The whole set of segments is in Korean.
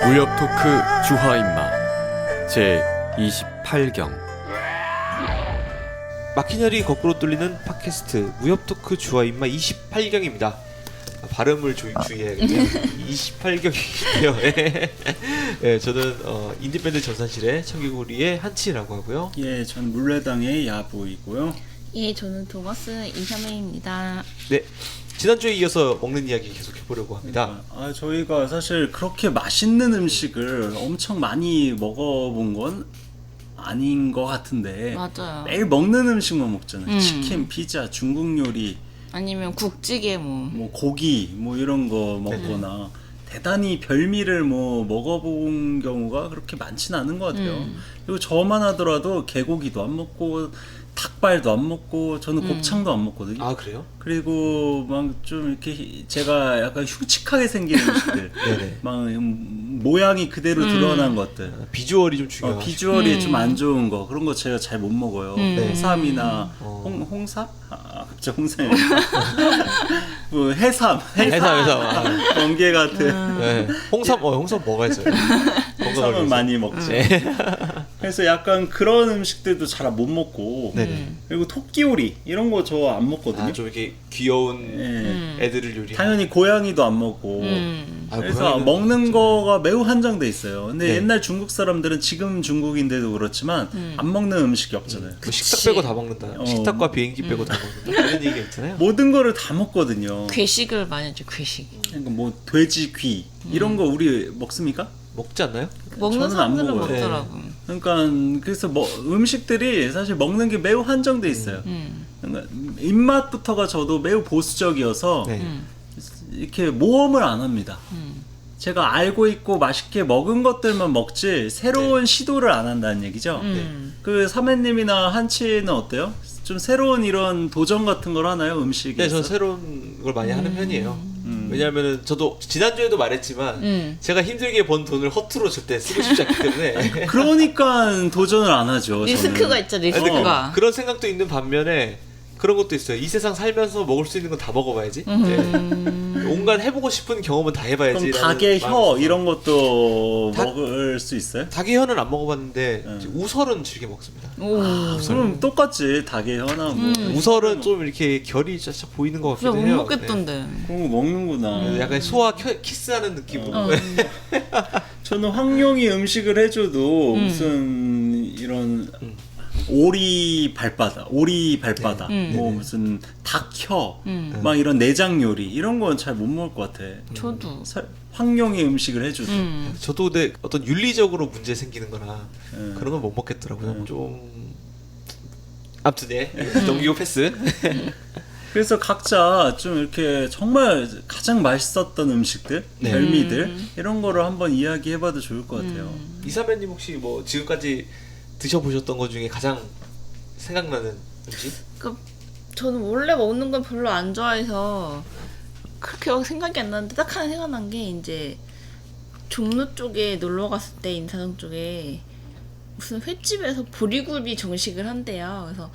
무협 토크 주화인마 제 28경. 마키널이 거꾸로 뚫리는 팟캐스트 무협 토크 주화인마 28경입니다. 발음을 주의해야겠네요. 28경인데요. 예, 저는 인디밴드 전산실의 청개구리의 한치라고 하고요. 예, 전 물레당의 야보이고요. 예, 저는 도마스 이샤메입니다. 네, 지난주에 이어서 먹는 이야기 계속 해보려고 합니다. 저희가 사실 그렇게 맛있는 음식을 엄청 많이 먹어본 건 아닌 것 같은데 맞아요. 매일 먹는 음식만 먹잖아요. 치킨, 피자, 중국 요리, 아니면 국찌개 뭐 고기 뭐 이런 거 먹거나 대단히 별미를 뭐 먹어본 경우가 그렇게 많지는 않은 것 같아요. 그리고 저만 하더라도 개고기도 안 먹고 닭발도 안 먹고 저는 곱창도 안 먹거든요. 아, 그래요? 그리고 막 좀 이렇게 제가 약간 흉측하게 생긴 음식들, 네네. 막 모양이 그대로 드러난 것들, 비주얼이 좀 중요하죠. 비주얼이 좀 안 좋은 거 그런 거 제가 잘 못 먹어요. 홍삼이나 홍삼? 갑자기 홍삼이 뭐 해삼. 번개 같은. 네. 홍삼 먹어야죠. 홍삼은 많이 먹지. 그래서 약간 그런 음식들도 잘 못 먹고. 그리고 토끼 요리 이런 거 저 안 먹거든요. 좀 이렇게 귀여운 애들을 요리. 당연히 고양이도 안 먹고. 그래서 먹는 거가 매우 한정돼 있어요. 근데 옛날 중국 사람들은 지금 중국인데도 그렇지만 안 먹는 음식이 없잖아요. 그 식탁 빼고 다 먹는다. 식탁과 비행기 빼고 다 먹는다. 이런 얘기가 있잖아요. 모든 거를 다 먹거든요. 괴식을 많이 하죠. 괴식. 그러니까 뭐 돼지 귀 이런 거 우리 먹습니까? 먹지 않나요? 먹는 저는 안 사람들은 먹어요. 먹더라고. 그러니까 그래서 음식들이 사실 먹는 게 매우 한정돼 있어요. 그러니까 입맛부터가 저도 매우 보수적이어서 이렇게 모험을 안 합니다. 제가 알고 있고 맛있게 먹은 것들만 먹지 새로운 시도를 안 한다는 얘기죠. 그 사매님이나 한치는 어때요? 좀 새로운 이런 도전 같은 걸 하나요? 음식에? 네, 저는 새로운 걸 많이 하는 편이에요. 왜냐하면 저도 지난주에도 말했지만 제가 힘들게 번 돈을 허투루 절대 쓰고 싶지 않기 때문에 그러니까 도전을 안 하죠. 리스크가 저는. 있죠. 근데 리스크가. 그런 생각도 있는 반면에 그런 것도 있어요. 이 세상 살면서 먹을 수 있는 건 다 먹어봐야지. 온갖 해보고 싶은 경험은 다 해봐야지. 그럼 닭의 혀 이런 것도 먹을 수 있어요? 닭의 혀는 안 먹어봤는데 우설은 즐겨 먹습니다. 그럼 똑같지. 닭의 혀나 뭐. 우설은 좀 이렇게 결이 살짝 보이는 것 같기도 못 해요. 먹겠던데. 그런 거 먹는구나. 네. 약간 소화 키스하는 느낌으로. 저는 황룡이 음식을 해줘도 무슨 이런 오리 발바닥, 뭐 무슨 닭혀, 막 이런 내장 요리 이런 건 잘 못 먹을 것 같아. 저도. 황룡이 음식을 해줘도. 저도 근데 어떤 윤리적으로 문제 생기는 거나 그런 건 못 먹겠더라고요. 좀 아무튼 넘기고 패스. 그래서 각자 좀 이렇게 정말 가장 맛있었던 음식들, 별미들 이런 거를 한번 이야기해봐도 좋을 것 같아요. 이사배님 혹시 뭐 지금까지 드셔보셨던 것 중에 가장 생각나는 음식? 그러니까 저는 원래 먹는 건 별로 안 좋아해서 그렇게 생각이 안 나는데 딱 하나 생각난 게 이제 종로 쪽에 놀러 갔을 때 인사동 쪽에 무슨 횟집에서 보리굴비 정식을 한대요. 그래서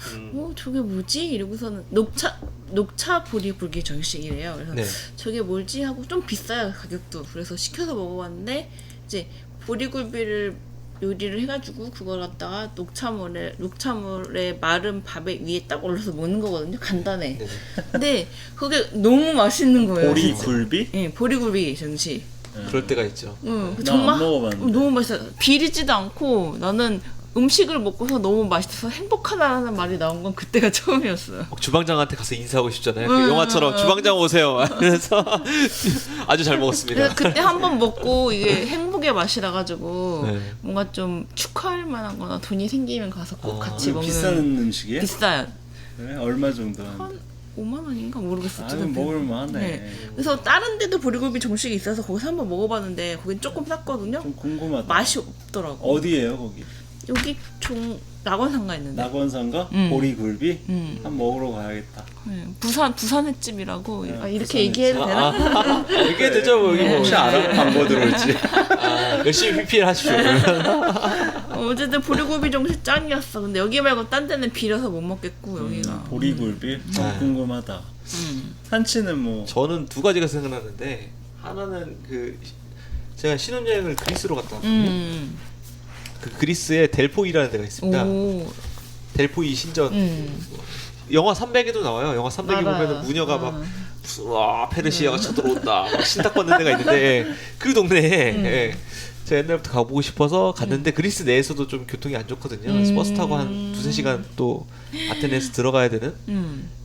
저게 뭐지? 이러고서는 녹차 보리굴비 정식이래요. 그래서 네. 저게 뭘지 하고 좀 비싸요, 가격도. 그래서 시켜서 먹어봤는데 이제 보리굴비를 요리를 해가지고 그걸 갖다가 녹차물에 마른 밥에 위에 딱 올려서 먹는 거거든요. 간단해. 네네. 근데 그게 너무 맛있는 거예요. 보리굴비? 예, 보리굴비 정식. 그럴 때가 있죠. 나 정말 안 먹어봤는데. 너무 맛있어요. 비리지도 않고 나는 음식을 먹고서 너무 맛있어서 행복하다는 말이 나온 건 그때가 처음이었어요. 주방장한테 가서 인사하고 싶잖아요. 그 영화처럼 주방장 오세요. 그래서 아주 잘 먹었습니다. 그래서 그때 한 번 먹고 이게 행복의 맛이 나가지고 네. 뭔가 좀 축하할 만한 거나 돈이 생기면 가서 꼭 같이 먹는. 비싼 음식이에요? 비싸요. 그래? 얼마 정도? 한 5만 원인가 모르겠어요. 아유, 먹을만하네. 네. 그래서 다른 데도 보리굴비 정식이 있어서 거기서 한번 먹어봤는데 거긴 조금 쌌거든요. 좀 궁금하다. 맛이 없더라고. 어디예요 거기? 여기 낙원상가 있는데. 낙원상가? 보리굴비? 한번 먹으러 가야겠다. 네, 부산 횟집이라고. 이렇게 부산 얘기해도 되나? 이게 되죠. 뭐 여기 뭐 혹시 알아? 광고 들어올지. 열심히 PPL 하십시오. 어쨌든 보리굴비 정식 짱이었어. 근데 여기 말고 딴 데는 비려서 못 먹겠고 여기가. 보리굴비? 궁금하다. 한치는 뭐 저는 두 가지가 생각나는데 하나는 그 제가 신혼여행을 그리스로 갔다 왔거든요. 그 그리스에 델포이라는 데가 있습니다. 오. 델포이 신전. 영화 300에도 나와요. 영화 300에 알아요. 보면은 무녀가 막 와 페르시아가 쳐들어온다 막 신탁받는 데가 있는데 그 동네에 예, 제가 옛날부터 가보고 싶어서 갔는데 그리스 내에서도 좀 교통이 안 좋거든요. 그래서 버스 타고 한 2-3시간 또 아테네에서 들어가야 되는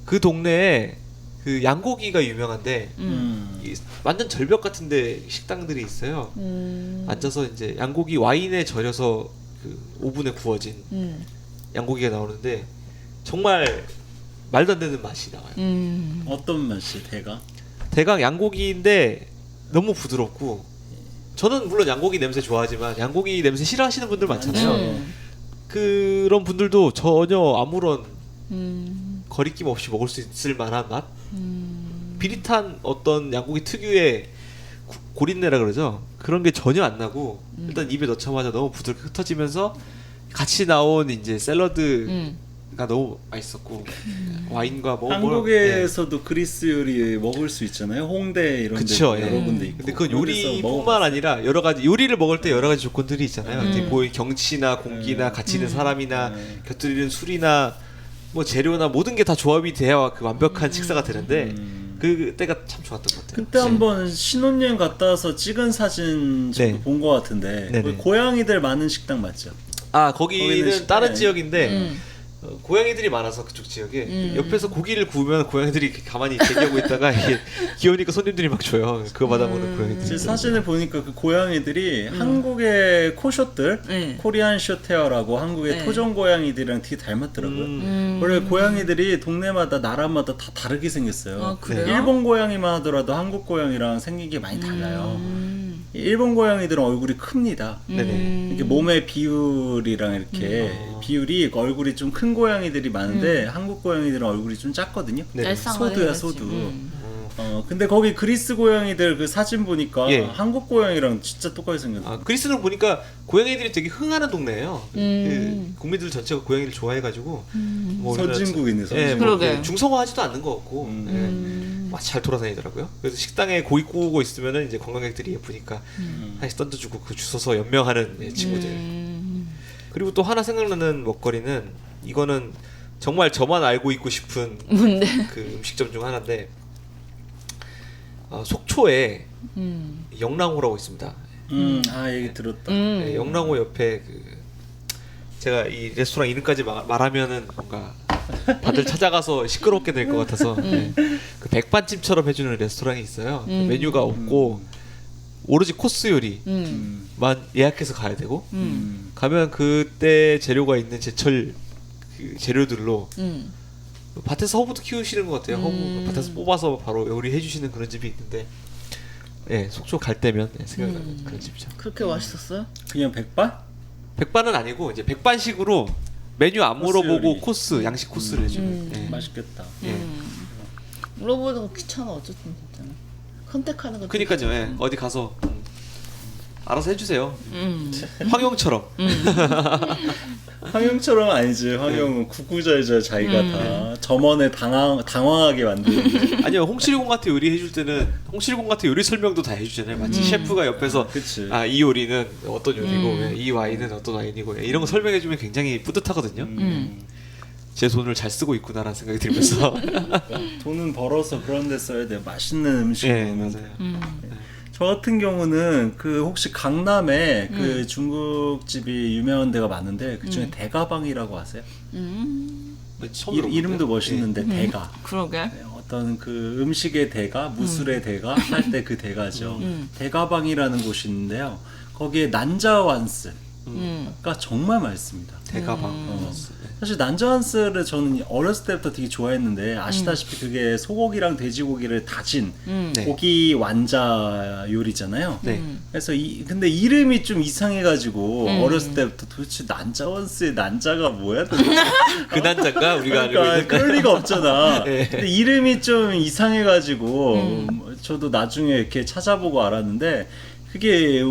그 동네에 그 양고기가 유명한데 이 완전 절벽 같은데 식당들이 있어요. 앉아서 이제 양고기 와인에 절여서 그 오븐에 구워진 양고기가 나오는데 정말 말도 안 되는 맛이 나와요. 어떤 맛이 대가? 대강 양고기인데 너무 부드럽고 저는 물론 양고기 냄새 좋아하지만 양고기 냄새 싫어하시는 분들 많잖아요. 그런 분들도 전혀 아무런 거리낌 없이 먹을 수 있을 만한 맛? 비릿한 어떤 양고기 특유의 고린내라 그러죠. 그런 게 전혀 안 나고 일단 입에 넣자마자 너무 부드럽게 흩어지면서 같이 나온 이제 샐러드가 너무 맛있었고 와인과 뭐 한국에서도 그리스 요리 먹을 수 있잖아요. 홍대 이런 데 그쵸, 여러 군데 있고. 근데 그건 그래서 요리뿐만 먹어봤어요. 아니라 여러 가지 요리를 먹을 때 여러 가지 조건들이 있잖아요. 이렇게 보이 경치나 공기나 같이 있는 사람이나 곁들이는 술이나 뭐 재료나 모든 게 다 조합이 돼야 그 완벽한 식사가 되는데 그때가 참 좋았던 것 같아요. 그때 한번 신혼여행 갔다 와서 찍은 사진 저도 네. 본 것 같은데 네네. 거기 고양이들 많은 식당 맞죠? 아 거기는 거기는 다른 네. 지역인데 고양이들이 많아서 그쪽 지역에 옆에서 고기를 구우면 고양이들이 이렇게 가만히 대기하고 있다가 이게 귀여우니까 손님들이 막 줘요. 그거 받아보는 제 고양이들. 사진을 보니까 그 고양이들이 한국의 코숏들, 네. 코리안 쇼테어라고 한국의 네. 토종 고양이들이랑 되게 닮았더라고요. 원래 고양이들이 동네마다 나라마다 다 다르게 생겼어요. 아, 그래요? 일본 고양이만 하더라도 한국 고양이랑 생긴 게 많이 달라요. 일본 고양이들은 얼굴이 큽니다. 네네. 이렇게 몸의 비율이랑 이렇게 비율이 얼굴이 좀 큰 고양이들이 많은데 한국 고양이들은 얼굴이 좀 작거든요. 네. 얄쌍하게 소두야 해가지고. 소두. 근데 거기 그리스 고양이들 그 사진 보니까 예. 한국 고양이랑 진짜 똑같이 생겼어. 아, 그리스는 보니까 고양이들이 되게 흥하는 동네예요. 그 국민들 전체가 고양이를 좋아해가지고 뭐 우리나라 선진국이네, 예, 선진국. 뭐 그러게. 이렇게 중성화하지도 않는 것 같고 막 잘 돌아다니더라고요. 그래서 식당에 고기 구우고 있으면은 이제 관광객들이 예쁘니까 하나씩 던져주고 그 주워서 연명하는 예, 친구들. 그리고 또 하나 생각나는 먹거리는 이거는 정말 저만 알고 있고 싶은 뭔데? 그 음식점 중 하나인데 속초에 영랑호라고 있습니다. 얘기 들었다. 네, 영랑호 옆에 그 제가 이 레스토랑 이름까지 말하면은 뭔가 다들 찾아가서 시끄럽게 될 것 같아서 네. 그 백반집처럼 해주는 레스토랑이 있어요. 메뉴가 없고 오로지 코스 요리만 예약해서 가야 되고 가면 그때 재료가 있는 제철 그 재료들로 밭에서 허브도 키우시는 것 같아요. 허브 밭에서 뽑아서 바로 요리해 주시는 그런 집이 있는데 예, 속초 갈 때면 예, 생각나는 그런 집이죠. 그렇게 맛있었어요? 그냥 백반? 백반은 아니고 이제 백반식으로 메뉴 안 코스 물어보고 요리. 코스 양식 코스를 해주는. 예. 맛있겠다. 물어보는 거 귀찮아 어쨌든 진짜. 컨택하는 거. 그니까요. 예. 어디 가서 알아서 해주세요. 황용처럼. 황영처럼 아니지. 황영은 구구절절 자기가 다 점원을 당황하게 만드는데. 아니요, 홍칠공한테 요리 해줄 때는 홍칠공한테 요리 설명도 다 해주잖아요. 마치 셰프가 옆에서 그치. 이 요리는 어떤 요리고 예, 이 와인은 어떤 와인이고 예, 이런 거 설명해주면 굉장히 뿌듯하거든요. 제 돈을 잘 쓰고 있구나라는 생각이 들면서. 돈은 벌어서 그런 데 써야 돼. 맛있는 음식. 예, 먹으면. 맞아요. 저 같은 경우는 그 혹시 강남에 그 중국집이 유명한 데가 많은데 그 중에 대가방이라고 아세요? 처음 이름도 멋있는데 대가. 그러게. 네, 어떤 그 음식의 대가, 무술의 대가 할 때 그 대가죠. 대가방이라는 곳이 있는데요. 거기에 난자완스가 정말 맛있습니다. 대가방. 사실 난자완스를 저는 어렸을 때부터 되게 좋아했는데 아시다시피 그게 소고기랑 돼지고기를 다진 네. 고기 완자 요리잖아요. 네. 그래서 근데 이름이 좀 이상해가지고 어렸을 때부터 도대체 난자완스의 난자가 뭐야 도대체? 그 난자가 우리가 알고 그러니까 있는 그럴 리가 없잖아. 네. 근데 이름이 좀 이상해가지고 저도 나중에 이렇게 찾아보고 알았는데 그게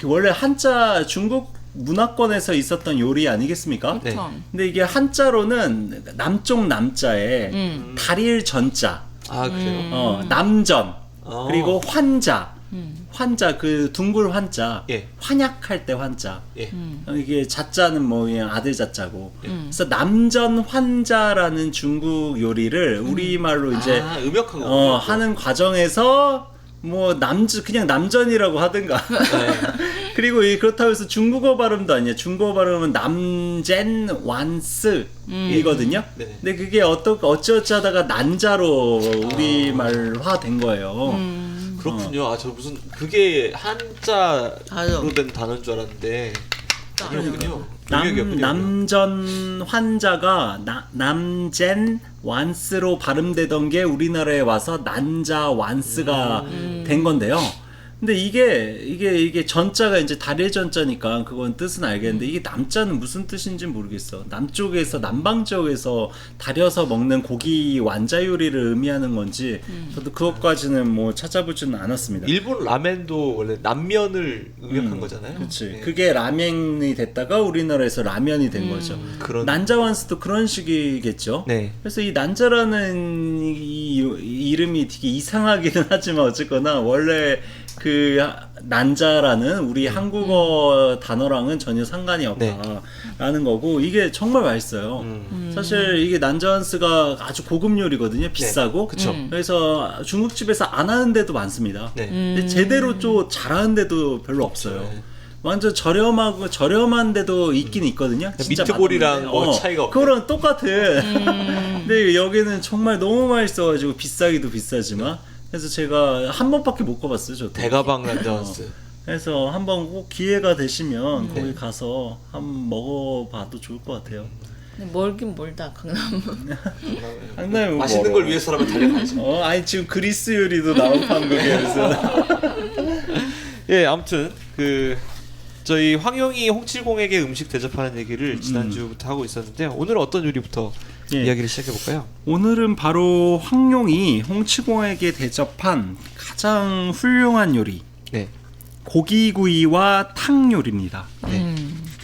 원래 한자 중국 문화권에서 있었던 요리 아니겠습니까? 네. 근데 이게 한자로는 남쪽 남자에 달일 전자, 아 그래요? 남전, 그리고 환자, 환자 그 둥글 환자 예. 환약할 때 환자 예. 이게 자자는 뭐 그냥 아들 자자고 그래서 남전 환자라는 중국 요리를 우리말로 이제 음역한 거. 하는 과정에서 뭐 그냥 남전이라고 하든가 그리고 그렇다고 해서 중국어 발음도 아니에요. 중국어 발음은 남젠 완스이거든요. 네네. 근데 그게 어찌어찌 하다가 난자로 우리말화 된 거예요. 그렇군요. 저 무슨 그게 한자로 맞아. 된 단어인 줄 알았는데 아니었군요. 음역이었군요. 남전 환자가 남젠 완스로 발음되던 게 우리나라에 와서 난자 완스가 된 건데요. 근데 이게 전자가 이제 다리의 전자니까 그건 뜻은 알겠는데 이게 남자는 무슨 뜻인지 모르겠어. 남쪽에서 남방 지역에서 다려서 먹는 고기 완자 요리를 의미하는 건지 저도 그것까지는 뭐 찾아보지는 않았습니다. 일본 라멘도 원래 남면을 음역한 거잖아요. 그렇지. 네. 그게 라멘이 됐다가 우리나라에서 라면이 된 거죠. 그런- 난자완스도 그런 식이겠죠. 네. 그래서 이 난자라는 이 이름이 되게 이상하기는 하지만 어쨌거나 원래 그 난자라는 우리 한국어 단어랑은 전혀 상관이 없다라는 거고 이게 정말 맛있어요. 사실 이게 난자완스가 아주 고급 요리거든요. 비싸고. 그쵸. 그래서 중국집에서 안 하는 데도 많습니다. 네. 근데 제대로 좀 잘하는 데도 별로 없어요. 네. 완전 저렴한 데도 있긴 있거든요. 진짜 미트볼이랑 맛없는데. 뭐 차이가 없네. 그거랑 똑같은. 근데 여기는 정말 너무 맛있어가지고 비싸기도 비싸지만 그래서 제가 한 번밖에 못 가봤어요. 저도. 대가방 난자완스. 그래서 한번 꼭 기회가 되시면 거기 가서 한번 먹어봐도 좋을 것 같아요. 근데 멀긴 멀다 강남. 상당히 맛있는 걸 위해서라면 달려가죠. 아니 지금 그리스 요리도 나오고 한국에서. 예, 아무튼 저희 황영이 홍칠공에게 음식 대접하는 얘기를 지난주부터 하고 있었는데요. 오늘은 어떤 요리부터 예. 이야기를 시작해 볼까요? 오늘은 바로 황룡이 홍치공에게 대접한 가장 훌륭한 요리 네. 고기구이와 탕 요리입니다.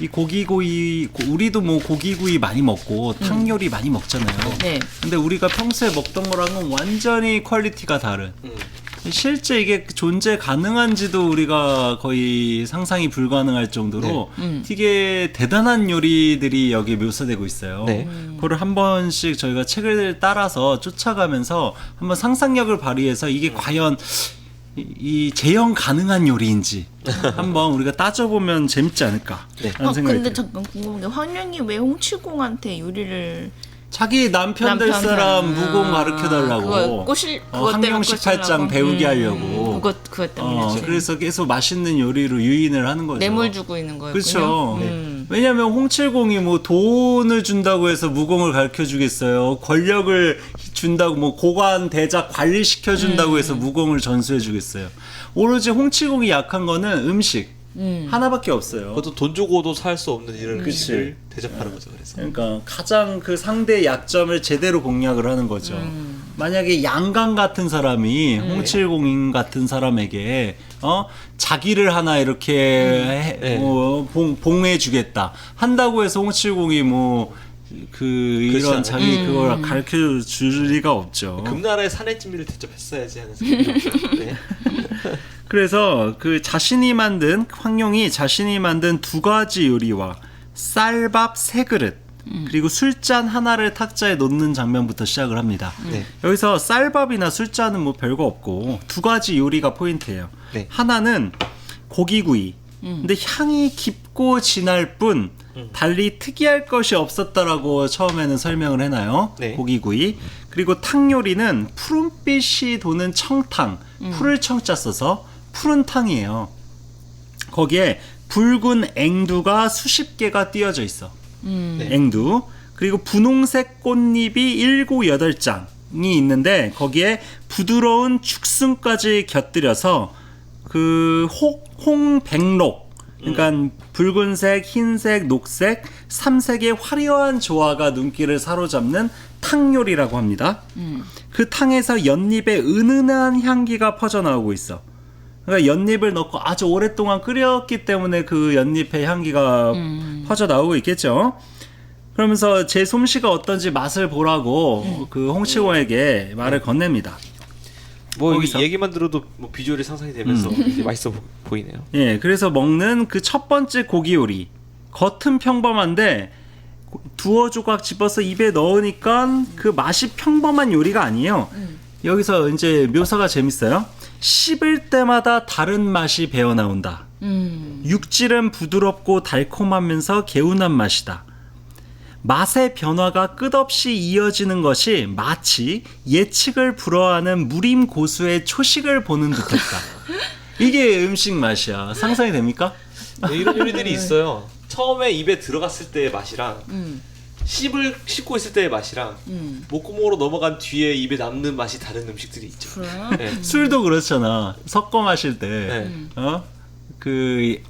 이 고기구이 우리도 뭐 고기구이 많이 먹고 탕 요리 많이 먹잖아요. 네. 근데 우리가 평소에 먹던 거랑은 완전히 퀄리티가 다른. 실제 이게 존재 가능한지도 우리가 거의 상상이 불가능할 정도로 되게 대단한 요리들이 여기 묘사되고 있어요. 네. 그거를 한 번씩 저희가 책을 따라서 쫓아가면서 한번 상상력을 발휘해서 이게 과연 이 재현 가능한 요리인지 한번 우리가 따져보면 재밌지 않을까 라는 생각이 근데 들어요. 잠깐 궁금한 게 황룡이 왜 홍칠공한테 요리를 자기 남편 될 사람 무공 가르쳐달라고 그거 꼬실 그것 때문에 황룡 18장 배우게 하려고 그것 때문에 그래서 계속 맛있는 요리로 유인을 하는 거죠. 뇌물 주고 있는 거였군요. 그렇죠. 왜냐하면 홍칠공이 뭐 돈을 준다고 해서 무공을 가르쳐 주겠어요. 권력을 준다고 뭐 고관 대작 관리시켜 준다고 해서 무공을 전수해 주겠어요. 오로지 홍칠공이 약한 거는 음식 하나밖에 없어요. 그것도 돈 주고도 살 수 없는 이런 그치. 음식을 대접하는 거죠. 그래서 그러니까 가장 그 상대의 약점을 제대로 공략을 하는 거죠. 만약에 양강 같은 사람이 홍칠공인 같은 사람에게 자기를 하나 이렇게 봉해주겠다 한다고 해서 홍칠공이 뭐 이런 않아요. 자기 그걸 가르쳐 줄 리가 없죠. 금나라의 산해진미를 대접했어야지 하는 생각이 네. 그래서 황룡이 자신이 만든 2가지 요리와 쌀밥 3그릇 그리고 술잔 하나를 탁자에 놓는 장면부터 시작을 합니다. 네. 여기서 쌀밥이나 술잔은 뭐 별거 없고 2가지 요리가 포인트예요. 네. 하나는 고기구이. 근데 향이 깊고 진할 뿐 달리 특이할 것이 없었다라고 처음에는 설명을 해놔요. 네. 고기구이. 그리고 탕 요리는 푸른빛이 도는 청탕, 푸를 청자 써서 푸른 탕이에요. 거기에 붉은 앵두가 수십 개가 띄어져 있어. 네. 앵두. 그리고 분홍색 꽃잎이 7, 8장이 있는데 거기에 부드러운 죽순까지 곁들여서 홍백록 그러니까 붉은색, 흰색, 녹색 3색의 화려한 조화가 눈길을 사로잡는 탕 요리라고 합니다. 그 탕에서 연잎의 은은한 향기가 퍼져나오고 있어. 그러니까 연잎을 넣고 아주 오랫동안 끓였기 때문에 그 연잎의 향기가 퍼져나오고 있겠죠. 그러면서 제 솜씨가 어떤지 맛을 보라고 그 홍치공에게 말을 건넵니다. 뭐 이 거기서. 얘기만 들어도 뭐 비주얼이 상상이 되면서 이제 맛있어 보이네요. 예, 그래서 먹는 그 첫 번째 고기 요리. 겉은 평범한데 두어 조각 집어서 입에 넣으니까 그 맛이 평범한 요리가 아니에요. 여기서 이제 묘사가 재밌어요. 씹을 때마다 다른 맛이 배어 나온다. 육질은 부드럽고 달콤하면서 개운한 맛이다. 맛의 변화가 끝없이 이어지는 것이 마치 예측을 불허하는 무림 고수의 초식을 보는 듯했다. 이게 음식 맛이야. 상상이 됩니까? 네, 이런 요리들이 있어요. 처음에 입에 들어갔을 때의 맛이랑 씹고 있을 때의 맛이랑 목구멍으로 넘어간 뒤에 입에 남는 맛이 다른 음식들이 있죠. 그래? 네. 술도 그렇잖아. 섞어 마실 때, 네. 그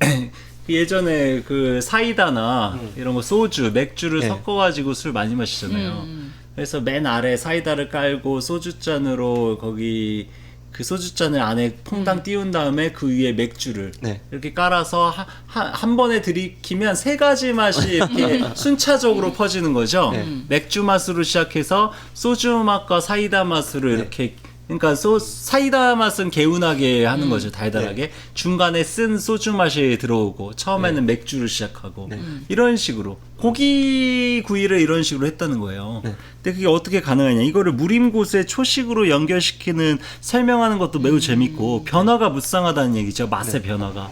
예전에 그 사이다나 이런 거 소주, 맥주를 네. 섞어가지고 술 많이 마시잖아요. 그래서 맨 아래 사이다를 깔고 소주잔으로 거기 그 소주잔을 안에 퐁당 띄운 다음에 그 위에 맥주를 네. 이렇게 깔아서 한 번에 들이키면 세 가지 맛이 이렇게 순차적으로 퍼지는 거죠. 맥주 맛으로 시작해서 소주 맛과 사이다 맛으로 이렇게 그러니까 사이다 맛은 개운하게 하는 거죠. 달달하게. 중간에 쓴 소주 맛이 들어오고 처음에는 맥주를 시작하고 이런 식으로 고기 구이를 이런 식으로 했다는 거예요. 근데 그게 어떻게 가능하냐? 이거를 무림고수의 초식으로 연결시키는 설명하는 것도 매우 재밌고 변화가 무쌍하다는 얘기죠. 맛의 변화가.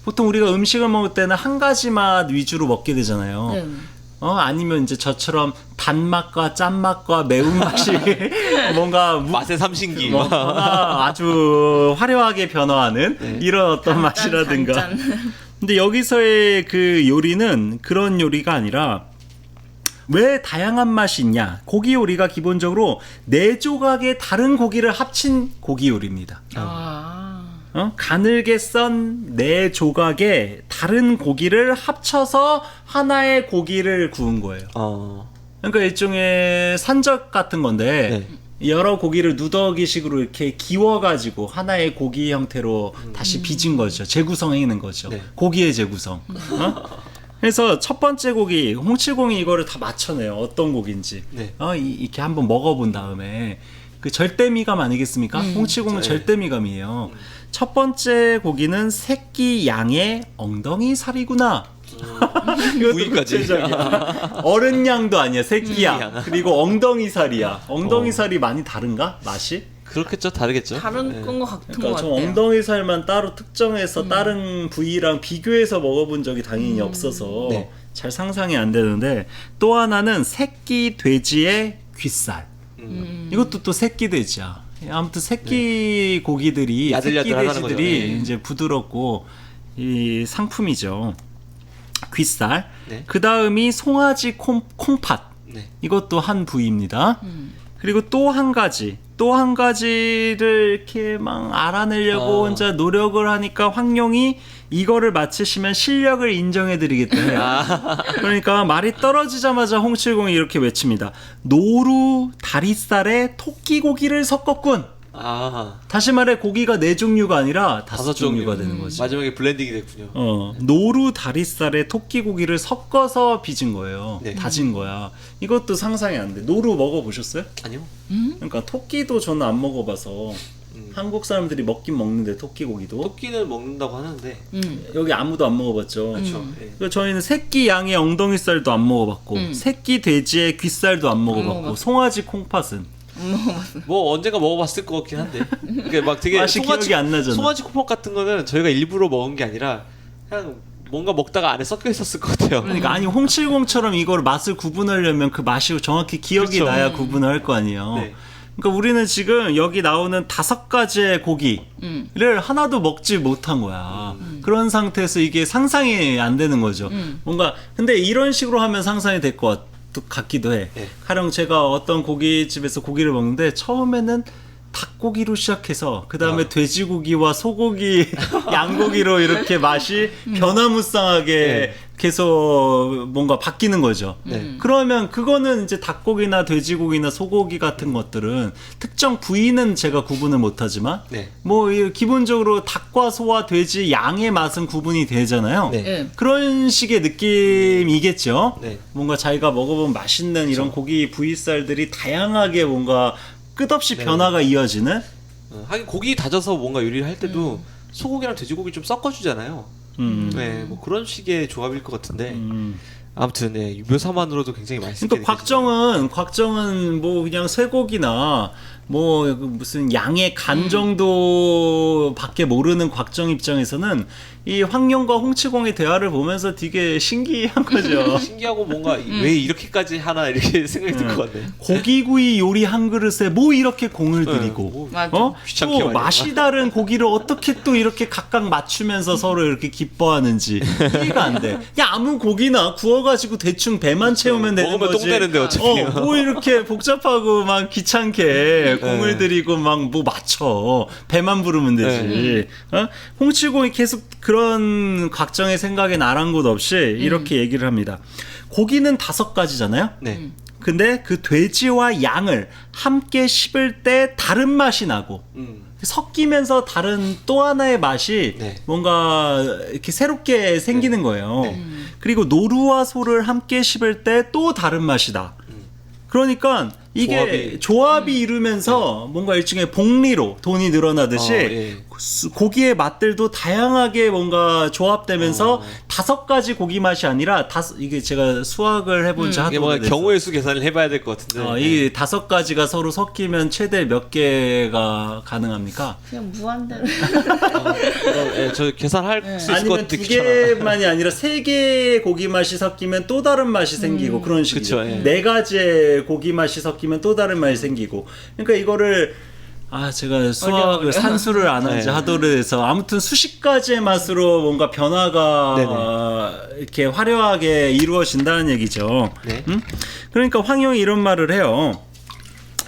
보통 우리가 음식을 먹을 때는 한 가지 맛 위주로 먹게 되잖아요. 네. 아니면 이제 저처럼 단맛과 짠맛과 매운맛이 뭔가 맛의 삼신기. 아주 화려하게 변화하는 이런 어떤 맛이라든가. 단짠. 근데 여기서의 그 요리는 그런 요리가 아니라 왜 다양한 맛이 있냐? 고기 요리가 기본적으로 4조각의 다른 고기를 합친 고기 요리입니다. 가늘게 썬 4조각의 다른 고기를 합쳐서 하나의 고기를 구운 거예요. 그러니까 일종의 산적 같은 건데 여러 고기를 누더기식으로 이렇게 기워가지고 하나의 고기 형태로 다시 빚은 거죠. 재구성해낸 거죠. 고기의 재구성. 그래서 첫 번째 고기, 홍칠공이 이거를 다 맞춰내요. 어떤 고기인지. 이렇게 한번 먹어본 다음에 그 절대미감 아니겠습니까? 홍칠공은 절대미감이에요. 첫 번째 고기는 새끼 양의 엉덩이 살이구나. 부위까지. 어른 양도 아니야, 새끼 양. 그리고 엉덩이 살이야. 엉덩이 살이 많이 다른가? 맛이? 그렇겠죠, 다르겠죠. 다른 건 것 같은 것 그러니까 저 같아요. 엉덩이 살만 따로 특정해서 다른 부위랑 비교해서 먹어본 적이 당연히 없어서 잘 상상이 안 되는데 또 하나는 새끼 돼지의 귓살. 이것도 또 새끼 돼지야. 아무튼 새끼 고기들이 새끼 야들야들하다는 돼지들이 거죠. 이제 부드럽고 이 상품이죠. 귓살. 네. 그 다음이 송아지 콩팥. 이것도 한 부위입니다. 그리고 또 한 가지를 이렇게 막 알아내려고 혼자 노력을 하니까 황룡이 이거를 맞히시면 실력을 인정해드리겠다 해요. 그러니까 말이 떨어지자마자 홍칠공이 이렇게 외칩니다. 노루 다리살에 토끼고기를 섞었군. 다시 말해 고기가 4종류가 아니라 5종류가 되는 거지. 마지막에 블렌딩이 됐군요. 노루 다리살에 토끼고기를 섞어서 빚은 거예요. 네. 다진 거야. 이것도 상상이 안 돼. 노루 먹어보셨어요? 아니요. 그러니까 토끼도 저는 안 먹어봐서 한국 사람들이 먹긴 먹는데 토끼고기도 토끼는 먹는다고 하는데. 여기 아무도 안 먹어봤죠. 그렇죠. 그러니까 저희는 새끼 양의 엉덩이살도 안 먹어봤고 새끼 돼지의 귓살도 안 먹어봤고 먹어봤어. 송아지 콩팥은 뭐 언젠가 먹어봤을 것 같긴 한데. 그러니까 막 되게 맛이 기억이 안 나잖아. 송아지 콩팥 같은 거는 저희가 일부러 먹은 게 아니라 그냥 뭔가 먹다가 안에 섞여 있었을 것 같아요. 그러니까 아니 홍칠공처럼 이걸 맛을 구분하려면 그 맛이 정확히 기억이 그렇죠. 나야 구분을 할 거 아니에요. 네. 그러니까 우리는 지금 여기 나오는 5가지의 고기를 하나도 먹지 못한 거야. 그런 상태에서 이게 상상이 안 되는 거죠. 뭔가 근데 이런 식으로 하면 상상이 될 것 같기도 해. 가령 제가 어떤 고깃집에서 고기를 먹는데 처음에는 닭고기로 시작해서 그 다음에 돼지고기와 소고기, 양고기로 이렇게 맛이 변화무쌍하게 계속 뭔가 바뀌는 거죠. 그러면 그거는 이제 닭고기나 돼지고기나 소고기 같은 것들은 특정 부위는 제가 구분을 못하지만 뭐 기본적으로 닭과 소와 돼지, 양의 맛은 구분이 되잖아요. 그런 식의 느낌이겠죠. 뭔가 자기가 먹어본 맛있는 이런 고기 부위살들이 다양하게 뭔가 끝없이 변화가 이어지는 하긴 고기 다져서 뭔가 요리를 할 때도 소고기랑 돼지고기 좀 섞어주잖아요. 네, 뭐 그런 식의 조합일 것 같은데. 아무튼 네, 묘사만으로도 굉장히 맛있게. 그러니까 곽정은 뭐 그냥 쇠고기나 뭐 무슨 양의 간 정도밖에 모르는 곽정 입장에서는 이 황룡과 홍치공의 대화를 보면서 되게 신기한 거죠. 신기하고 뭔가 왜 이렇게까지 하나 이렇게 생각이 들 것 같네. 고기구이 요리 한 그릇에 뭐 이렇게 공을 들이고 뭐 맞아. 귀찮게 또 말이야. 맛이 다른 고기를 어떻게 또 이렇게 각각 맞추면서 서로 이렇게 기뻐하는지 이해가 안 돼. 야 아무 고기나 구워가지고 대충 배만 채우면 되는 먹으면 거지. 똥 되는데 어차피. 뭐 이렇게 복잡하고 막 귀찮게 공을 들이고 막 뭐 맞춰 배만 부르면 되지. 홍치공이 계속 그런 각정의 생각에 나란 곳 없이 이렇게 얘기를 합니다. 고기는 5가지잖아요. 네. 근데 그 돼지와 양을 함께 씹을 때 다른 맛이 나고 섞이면서 다른 또 하나의 맛이 네. 뭔가 이렇게 새롭게 생기는 거예요. 네. 그리고 노루와 소를 함께 씹을 때 또 다른 맛이다. 그러니까 이게 조합이 이루면서 뭔가 일종의 복리로 돈이 늘어나듯이 예. 고기의 맛들도 다양하게 뭔가 조합되면서 5가지 고기 맛이 아니라 이게 제가 수학을 해본 지 이게 하도 뭔가 오래돼서 경우의 수 계산을 해봐야 될 것 같은데. 이 5가지가 서로 섞이면 최대 몇 개가 가능합니까? 그냥 무한대로. 저 계산할 수 있을 것 아니면 같은데 2개만이 아니라 3개의 고기 맛이 섞이면 또 다른 맛이 생기고 그런 식이죠. 그쵸, 예. 4가지의 고기 맛이 섞이면 또 다른 맛이 생기고. 그러니까 이거를 제가 수학을 산수를 안 한 지 네. 하도 오래돼서 아무튼 수십 가지의 맛으로 뭔가 변화가 이렇게 화려하게 이루어진다는 얘기죠. 네. 그러니까 황용이 이런 말을 해요.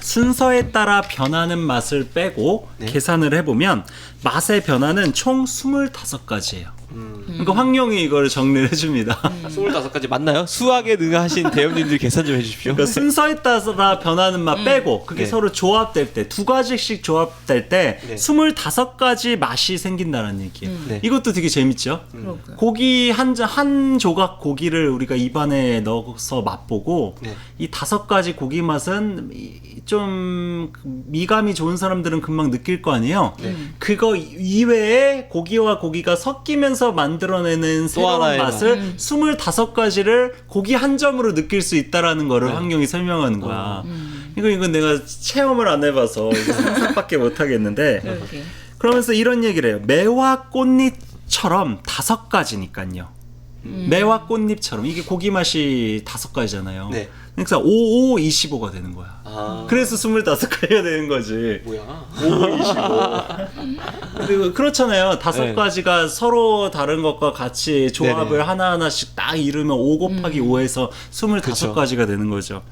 순서에 따라 변하는 맛을 빼고 계산을 해보면 맛의 변화는 총 25가지예요. 그러니까 황룡이 이걸 정리를 해줍니다. 25가지 맞나요? 수학에 능하신 대원님들 계산 좀 해주십시오. 그러니까 순서에 따라 변하는 맛 빼고 그게 네. 서로 조합될 때 2가지씩 조합될 때 네. 25가지 맛이 생긴다는 얘기예요. 네. 이것도 되게 재밌죠. 그러게요. 고기 한 조각 고기를 우리가 입안에 넣어서 맛보고 네. 이 5가지 고기 맛은 좀 미감이 좋은 사람들은 금방 느낄 거 아니에요. 그거 이외에 고기와 고기가 섞이면서 만들어내는 새로운 하나의 맛을 25가지를 고기 한 점으로 느낄 수 있다라는 거를 황룡이 설명하는 거야. 이건 내가 체험을 안 해봐서 이거 상상밖에 못 하겠는데. 그러게. 그러면서 이런 얘기를 해요. 매와 꽃잎처럼 5가지니까요. 매와 꽃잎처럼 이게 고기 맛이 5가지잖아요. 네. 그러니까 5, 5, 25가 되는 거야. 그래서 25가지가 되는 거지. 뭐야? 5, 25. 그리고 그렇잖아요. 5가지가 서로 다른 것과 같이 조합을 네네. 하나하나씩 딱 이루면 5 곱하기 5에서 25가지가 되는 거죠.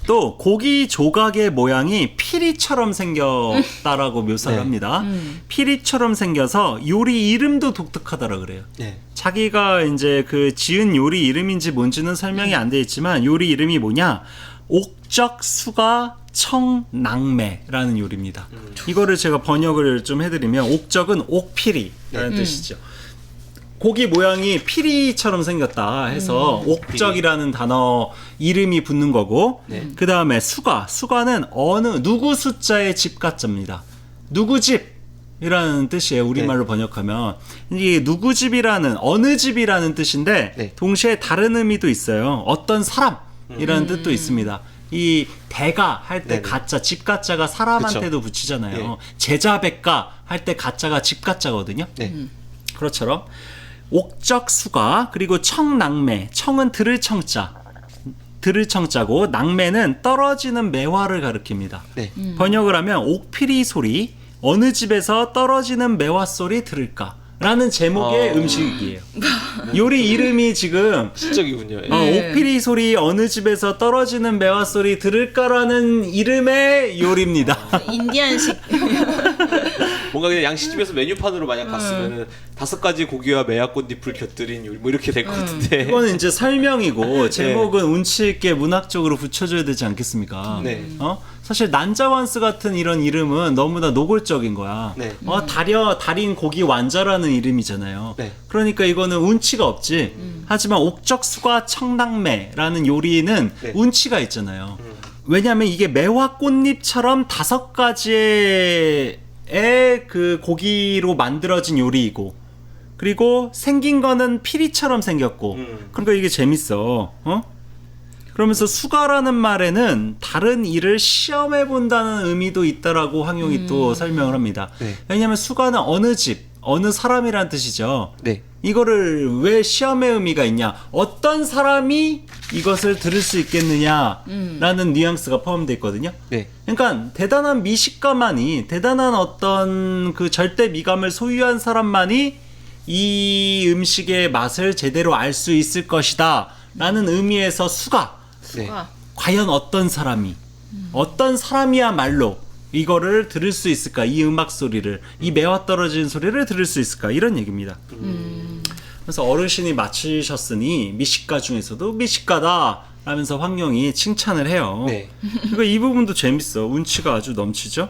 또 고기 조각의 모양이 피리처럼 생겼다라고 묘사를 합니다. 피리처럼 생겨서 요리 이름도 독특하다라 그래요. 네. 자기가 이제 그 지은 요리 이름인지 뭔지는 설명이 안 돼 있지만 요리 이름이 뭐냐? 옥적수가 청낭매라는 요리입니다. 이거를 제가 번역을 좀 해드리면 옥적은 옥피리라는 뜻이죠. 고기 모양이 피리처럼 생겼다 해서 옥적이라는 단어 이름이 붙는 거고 그 다음에 수가는 누구 숫자의 집가자입니다. 누구 집이라는 뜻이에요. 우리말로 번역하면 이게 누구 집이라는 어느 집이라는 뜻인데 네. 동시에 다른 의미도 있어요. 어떤 사람이라는 뜻도 있습니다. 이 대가 할 때 네네. 가짜 집 가짜가 사람한테도 붙이잖아요. 네. 제자백가 할 때 가짜가 집 가짜거든요. 네. 그렇처럼 옥적수가 그리고 청낭매 청은 들을 청자고 낭매는 떨어지는 매화를 가리킵니다. 네. 번역을 하면 옥피리 소리 어느 집에서 떨어지는 매화 소리 들을까? 라는 제목의 음식이에요. 요리 이름이 지금 실적이군요. 예. 옥피리 소리 어느 집에서 떨어지는 매화 소리 들을까라는 이름의 요리입니다. 인디안식. 뭔가 그냥 양식집에서 메뉴판으로 만약 봤으면은 5가지 고기와 매화꽃잎을 곁들인 요리 뭐 이렇게 될 것 같은데. 이거는 이제 설명이고 제목은 운치 있게 문학적으로 붙여줘야 되지 않겠습니까? 네. 사실 난자완스 같은 이런 이름은 너무나 노골적인 거야. 네. 달인 고기 완자라는 이름이잖아요. 네. 그러니까 이거는 운치가 없지. 하지만 옥적수가 청낭매라는 요리는 네. 운치가 있잖아요. 왜냐하면 이게 매화 꽃잎처럼 5가지의 그 고기로 만들어진 요리이고, 그리고 생긴 거는 피리처럼 생겼고, 그러니까 이게 재밌어. 그러면서 수가라는 말에는 다른 일을 시험해 본다는 의미도 있다라고 황용이 또 설명을 합니다. 네. 왜냐하면 수가는 어느 집, 어느 사람이란 뜻이죠. 네. 이거를 왜 시험의 의미가 있냐? 어떤 사람이 이것을 들을 수 있겠느냐라는 뉘앙스가 포함되어 있거든요. 네. 그러니까 대단한 미식가만이, 대단한 어떤 그 절대 미감을 소유한 사람만이 이 음식의 맛을 제대로 알 수 있을 것이다 라는 의미에서 수가, 네. 수가. 과연 어떤 사람이, 어떤 사람이야말로 이거를 들을 수 있을까, 이 음악 소리를, 이 매화 떨어지는 소리를 들을 수 있을까, 이런 얘기입니다. 그래서 어르신이 맞히셨으니 미식가 중에서도 미식가다 라면서 황룡이 칭찬을 해요. 네. 그러니까 이 부분도 재밌어. 운치가 아주 넘치죠.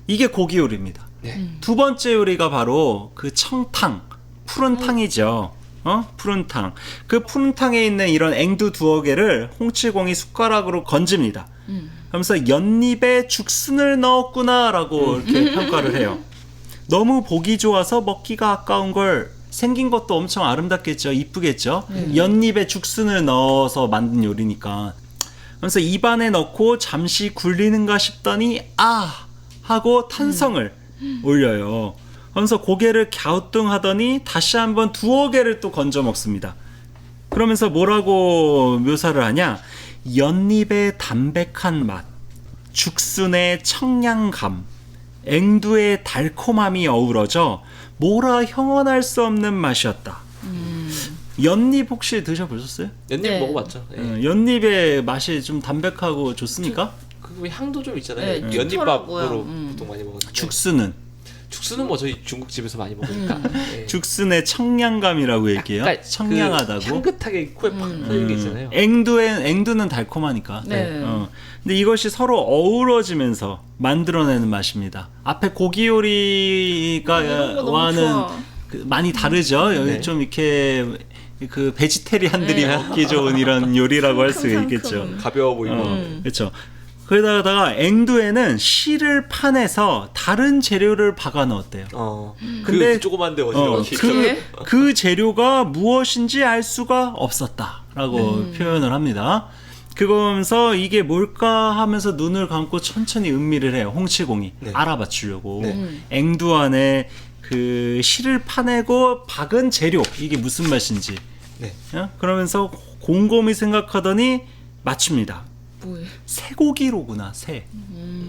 이게 고기 요리입니다. 네. 두 번째 요리가 바로 그 청탕, 푸른 탕이죠. 푸른 탕. 그 푸른 탕에 있는 이런 앵두 두어 개를 홍치공이 숟가락으로 건집니다. 그러면서 연잎에 죽순을 넣었구나라고 이렇게 평가를 해요. 너무 보기 좋아서 먹기가 아까운 걸, 생긴 것도 엄청 아름답겠죠. 이쁘겠죠. 연잎에 죽순을 넣어서 만든 요리니까. 그래서 입안에 넣고 잠시 굴리는가 싶더니 아! 하고 탄성을 올려요. 그러면서 고개를 갸우뚱하더니 다시 한번 두어 개를 또 건져 먹습니다. 그러면서 뭐라고 묘사를 하냐? 연잎의 담백한 맛, 죽순의 청량감, 앵두의 달콤함이 어우러져 뭐라 형언할 수 없는 맛이었다. 연잎 혹시 드셔보셨어요? 연잎 네. 먹어봤죠. 네. 연잎의 맛이 좀 담백하고 좋습니까? 그 향도 좀 있잖아요. 네, 연잎밥으로 좋더라고요. 보통 많이 먹었는데. 죽순은 죽순은 뭐 저희 중국집에서 많이 먹으니까. 네. 죽순의 청량감이라고 얘기해요. 약간 청량하다고. 그 향긋하게 코에 팍 퍼지는 게 있잖아요. 앵두는 달콤하니까. 네. 근데 이것이 서로 어우러지면서 만들어내는 맛입니다. 앞에 고기 요리가 이런 거 너무 와는 좋아. 많이 다르죠. 여기 네. 좀 이렇게 그 베지테리안들이 네. 먹기 좋은 이런 요리라고 할 수 상큼, 있겠죠. 상큼. 가벼워 보이고. 그렇죠. 그러다가 앵두에는 씨를 파내서 다른 재료를 박아 넣었대요. 근데 그 조그만데 어지러워. 그 재료가 무엇인지 알 수가 없었다라고 표현을 합니다. 그거면서 이게 뭘까 하면서 눈을 감고 천천히 음미를 해요. 홍치공이 네. 알아봐 주려고. 네. 앵두 안에 그 씨를 파내고 박은 재료, 이게 무슨 맛인지. 네. 그러면서 곰곰이 생각하더니 맞춥니다. 뭐예요? 새고기로구나, 새.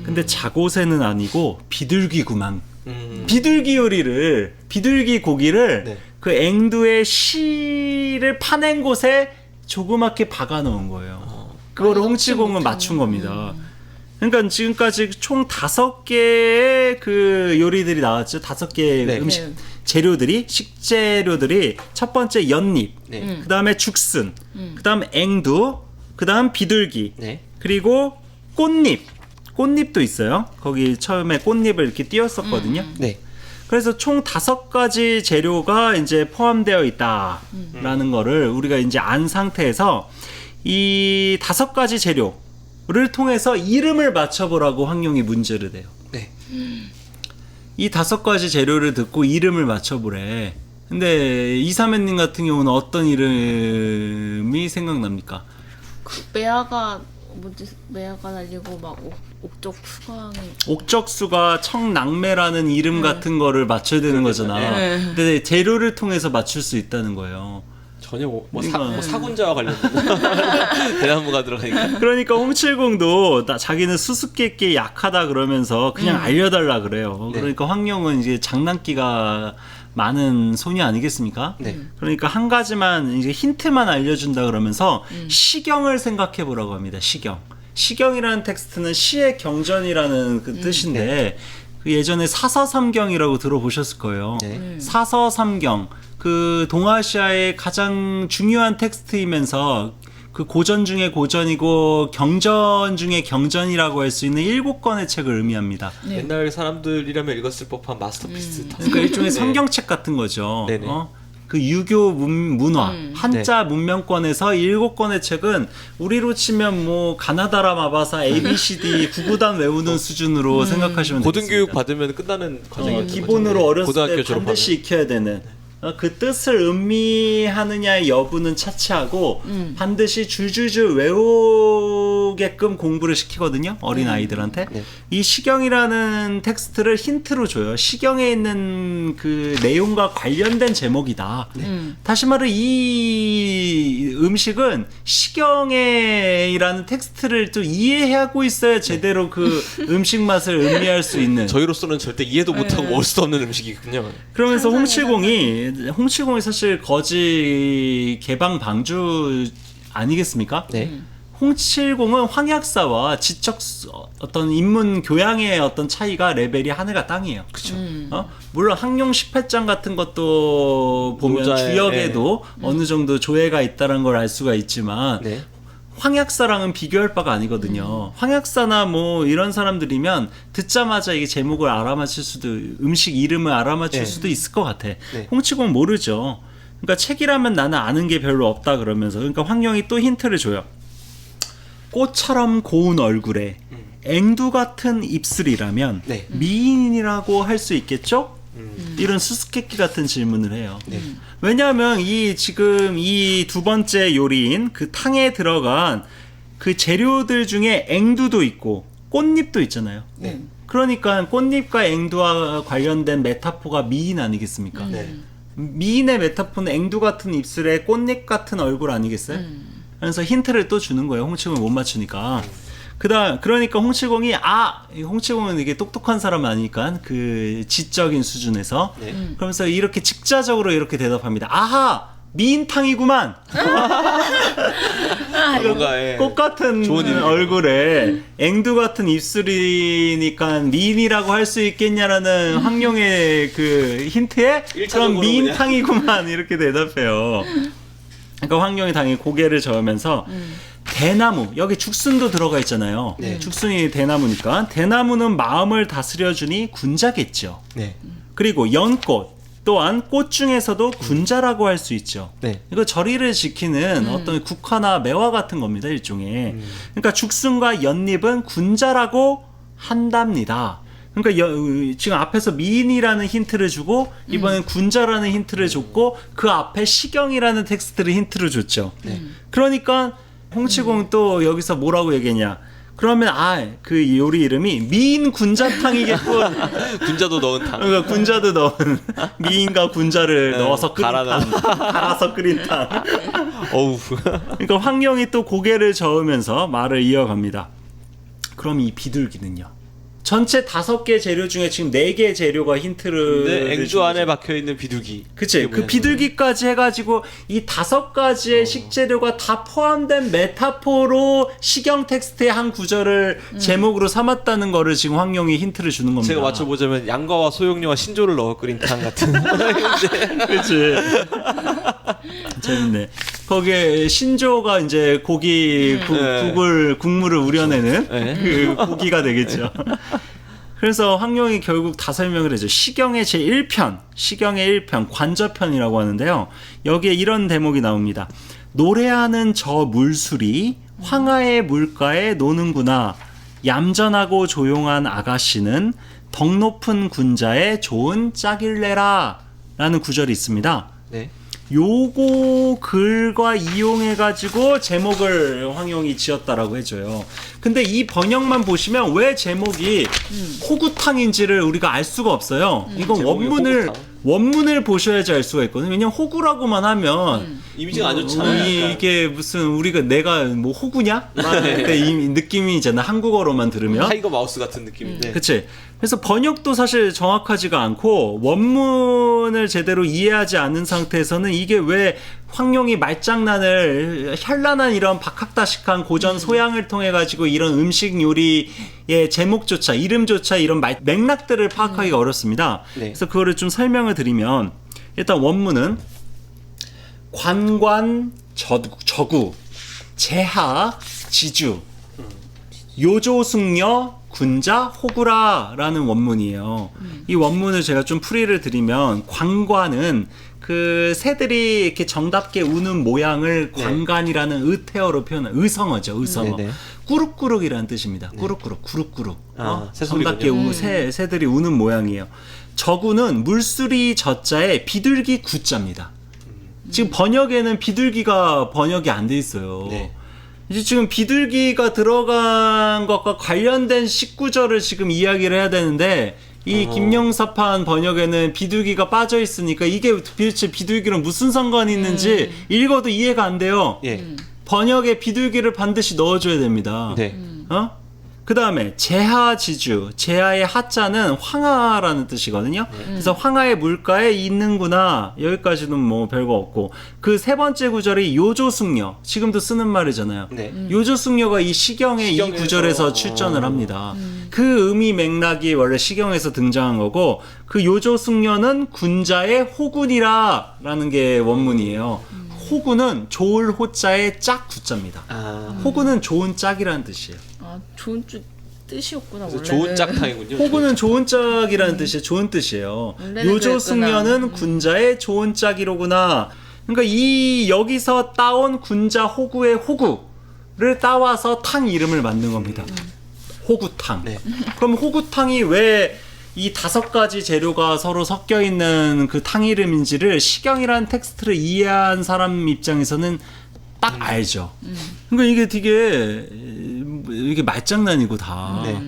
근데 자고새는 아니고 비둘기구만. 음. 비둘기 요리를, 비둘기 고기를 네. 그 앵두의 씨를 파낸 곳에 조그맣게 박아 놓은 거예요. 그거를 홍치공은 맞춘 겁니다. 그러니까 지금까지 총 5개의 그 요리들이 나왔죠. 5개의 네. 음식 네. 재료들이, 식재료들이, 첫 번째 연잎, 네. 그 다음에 죽순, 그 다음 앵두, 그 다음 비둘기, 네. 그리고 꽃잎. 꽃잎도 있어요. 거기 처음에 꽃잎을 이렇게 띄웠었거든요. 네. 그래서 총 5가지 재료가 이제 포함되어 있다라는 거를 우리가 이제 안 상태에서 이 5가지 재료를 통해서 이름을 맞춰보라고 황룡이 문제를 내요. 네. 이 5가지 재료를 듣고 이름을 맞춰보래. 근데 이사면님 같은 경우는 어떤 이름이 생각납니까? 그 매화가 뭐지? 매화가 날리고 막 옥적 수강이. 옥적수가 청낙매라는 이름 같은 거를 맞춰야 되는 거잖아. 네. 근데 재료를 통해서 맞출 수 있다는 거예요. 전혀 뭐 그러니까. 사군자와 관련된 대나무가 들어가니까. 그러니까 홍칠공도 자기는 수수께끼에 약하다 그러면서 그냥 알려달라 그래요. 네. 그러니까 황룡은 이제 장난기가 많은 소녀 아니겠습니까? 네. 그러니까 한 가지만 이제 힌트만 알려준다 그러면서 시경을 생각해 보라고 합니다. 시경. 시경이라는 텍스트는 시의 경전이라는 그 뜻인데 그 예전에 사서삼경이라고 들어보셨을 거예요. 네. 사서삼경, 그 동아시아의 가장 중요한 텍스트이면서 그 고전 중에 고전이고 경전 중에 경전이라고 할 수 있는 7권의 책을 의미합니다. 네. 옛날 사람들이라면 읽었을 법한 마스터피스. 그러니까 일종의 네. 성경책 같은 거죠. 네네. 그 유교 문화, 한자 문명권에서 7권의 책은 우리로 치면 뭐 가나다라 마바사 ABCD 구구단 외우는 수준으로 생각하시면 고등교육 되겠습니다. 받으면 끝나는 과정이 기본으로 어렸을 고등학교 때 졸업하면. 반드시 익혀야 되는 그 뜻을 음미하느냐의 여부는 차치하고 반드시 줄줄줄 외우게끔 공부를 시키거든요. 어린 아이들한테. 네. 이 시경이라는 텍스트를 힌트로 줘요. 시경에 있는 그 내용과 관련된 제목이다. 다시 말해 이 음식은 시경에라는 텍스트를 또 이해하고 있어야 제대로 그 음식 맛을 음미할 수 있는. 저희로서는 절대 이해도 못하고 먹을 수도 없는 음식이군요. 그러면서 상상해, 홍칠공이 사실 거지 개방 방주 아니겠습니까? 네. 홍칠공은 황약사와 지적 어떤 인문 교양의 어떤 차이가 레벨이 하늘과 땅이에요. 그렇죠. 물론 항룡 10회장 같은 것도 보면 노자의, 주역에도 어느 정도 조예가 있다는 걸 알 수가 있지만 네. 황약사랑은 비교할 바가 아니거든요. 황약사나 뭐 이런 사람들이면 듣자마자 이게 제목을 알아맞힐 수도, 음식 이름을 알아맞힐 네. 수도 있을 것 같아. 네. 홍치공은 모르죠. 그러니까 책이라면 나는 아는 게 별로 없다 그러면서, 그러니까 황룡이 또 힌트를 줘요. 꽃처럼 고운 얼굴에 앵두 같은 입술이라면 네. 미인이라고 할 수 있겠죠? 이런 수수께끼 같은 질문을 해요. 네. 왜냐하면 지금 이 두 번째 요리인 그 탕에 들어간 그 재료들 중에 앵두도 있고 꽃잎도 있잖아요. 네. 그러니까 꽃잎과 앵두와 관련된 메타포가 미인 아니겠습니까? 네. 미인의 메타포는 앵두 같은 입술에 꽃잎 같은 얼굴 아니겠어요? 그래서 힌트를 또 주는 거예요. 홍치공이 못 맞추니까. 그러니까 홍치공은 이게 똑똑한 사람 아니니까 그 지적인 수준에서 네. 그러면서 이렇게 직자적으로 이렇게 대답합니다. 아하, 미인탕이구만. 뭔가 예. 꽃 같은 좋은 일이네요. 얼굴에 앵두 같은 입술이니까 미인이라고 할 수 있겠냐라는 황룡의 그 힌트에 그럼 일차적으로 미인탕이구만 이렇게 대답해요. 그러니까 황룡이 당연히 고개를 저으면서 대나무, 여기 죽순도 들어가 있잖아요. 네. 죽순이 대나무니까 대나무는 마음을 다스려주니 군자겠죠. 네. 그리고 연꽃 또한 꽃 중에서도 군자라고 할 수 있죠. 네. 이거 절이를 지키는 어떤 국화나 매화 같은 겁니다, 일종의. 그러니까 죽순과 연잎은 군자라고 한답니다. 그러니까 지금 앞에서 미인이라는 힌트를 주고 이번엔 군자라는 힌트를 줬고 그 앞에 시경이라는 텍스트를 힌트를 줬죠. 그러니까 홍치공 또 여기서 뭐라고 얘기했냐? 그러면 그 요리 이름이 미인 군자탕이겠군. 군자도 넣은 탕. 그러니까 군자도 넣은 미인과 군자를 넣어서 끓인 갈아넣은. 탕, 갈아서 끓인 탕. 어우. 그러니까 황룡이 또 고개를 저으면서 말을 이어갑니다. 그럼 이 비둘기는요? 전체 5개 재료 중에 지금 4개 재료가 힌트를 네, 앵두 준 안에 거죠. 박혀 있는 비둘기. 그치. 그 비둘기까지 해가지고 이 5가지의 식재료가 다 포함된 메타포로 시경 텍스트의 한 구절을 제목으로 삼았다는 거를 지금 황룡이 힌트를 주는 겁니다. 제가 맞춰보자면 양과와 소용료와 신조를 넣어 끓인 탕 같은. 그치. 재밌네. 거기에 신조가 이제 고기 네. 국물을 우려내는 네. 그 고기가 되겠죠. 그래서 황룡이 결국 다 설명을 해줘. 시경의 제1편, 시경의 1편, 관저편이라고 하는데요. 여기에 이런 대목이 나옵니다. 노래하는 저 물술이 황하의 물가에 노는구나. 얌전하고 조용한 아가씨는 덕 높은 군자의 좋은 짝일래라. 라는 구절이 있습니다. 네. 요거 글과 이용해가지고 제목을 황룡이 지었다라고 해줘요. 근데 이 번역만 보시면 왜 제목이 호구탕인지를 우리가 알 수가 없어요. 이건 제목이 호구탕. 원문을 보셔야지 알 수가 있거든요. 왜냐면 호구라고 하면 이미지가 안 좋잖아요. 이게 무슨 내가 뭐 호구냐? 그때 이 느낌이잖아. 한국어로만 들으면. 타이거 마우스 같은 느낌인데. 그치. 그래서 번역도 사실 정확하지가 않고 원문을 제대로 이해하지 않은 상태에서는 이게 왜 황룡이 말장난을 현란한 이런 박학다식한 고전 소양을 통해 가지고 이런 음식 요리의 제목조차 이름조차 이런 맥락들을 파악하기가 어렵습니다. 네. 그래서 그거를 좀 설명을 드리면 일단 원문은 관관 저구 재하 지주 요조승려 군자 호구라라는 원문이에요. 이 원문을 제가 좀 풀이를 드리면 광관은 그 새들이 이렇게 정답게 우는 모양을 네. 광관이라는 의태어로 표현한 의성어죠. 의성어. 네네. 꾸룩꾸룩이라는 뜻입니다. 꾸룩꾸룩, 구룩구룩. 아, 새소리군요. 정답게 새들이 우는 모양이에요. 저구는 물수리 저자에 비둘기 구자입니다. 지금 번역에는 비둘기가 번역이 안 돼 있어요. 네. 이제 지금 비둘기가 들어간 것과 관련된 19절을 지금 이야기를 해야 되는데 이 김영사판 번역에는 비둘기가 빠져 있으니까 이게 도대체 비둘기랑 무슨 상관이 있는지 읽어도 이해가 안 돼요. 예. 번역에 비둘기를 반드시 넣어줘야 됩니다. 네. 그 다음에 제하지주, 제하의 하자는 황하라는 뜻이거든요. 그래서 황하의 물가에 있는구나. 여기까지는 뭐 별거 없고 그 세 번째 구절이 요조숙녀, 지금도 쓰는 말이잖아요. 네. 요조숙녀가 이 시경의 이 시경에서. 구절에서 출전을 합니다. 그 의미 맥락이 원래 시경에서 등장한 거고 그 요조숙녀는 군자의 호군이라라는 게 원문이에요. 호군은 좋을 호자의 짝 구자입니다. 아, 호군은 좋은 짝이라는 뜻이에요. 아, 좋은 뜻이었구나 그래서 원래는. 좋은 짝탕이군요. 호구는 좋은 짝이라는 뜻이에요. 좋은 뜻이에요. 원래는 요조숙녀는 군자의 좋은 짝이로구나. 그러니까 이 여기서 따온 군자 호구의 호구를 따와서 탕 이름을 만든 겁니다. 호구탕. 네. 그럼 호구탕이 왜 이 5가지 재료가 서로 섞여 있는 그 탕 이름인지를 시경이라는 텍스트를 이해한 사람 입장에서는 딱 알죠. 그러니까 이게 되게 이게 말장난이고 다. 네.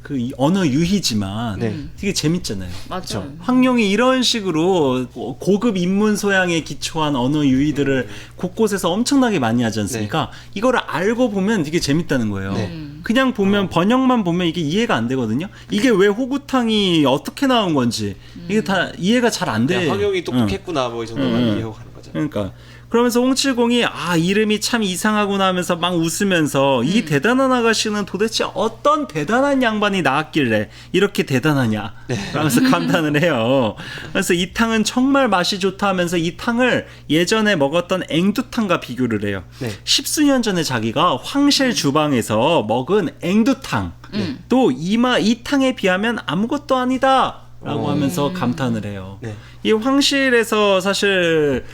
그 언어 유희지만 네. 되게 재밌잖아요. 맞죠. 황룡이 이런 식으로 고급 인문 소양에 기초한 언어 유희들을 곳곳에서 엄청나게 많이 하지 않습니까? 이거를 알고 보면 되게 재밌다는 거예요. 네. 그냥 보면 번역만 보면 이게 이해가 안 되거든요. 이게 왜 호구탕이 어떻게 나온 건지 이게 다 이해가 잘 안 돼. 황용이 똑똑했구나 뭐 이 정도만 이해하고 가는 거죠. 그러니까 그러면서 홍칠공이 이름이 참 이상하구나 하면서 막 웃으면서 이 대단한 아가씨는 도대체 어떤 대단한 양반이 나왔길래 이렇게 대단하냐 라면서 감탄을 해요. 그래서 이 탕은 정말 맛이 좋다 하면서 이 탕을 예전에 먹었던 앵두탕과 비교를 해요. 네. 10수년 전에 자기가 황실 주방에서 먹은 앵두탕 또 이 탕에 비하면 아무것도 아니다 라고 하면서 감탄을 해요. 네. 이 황실에서 사실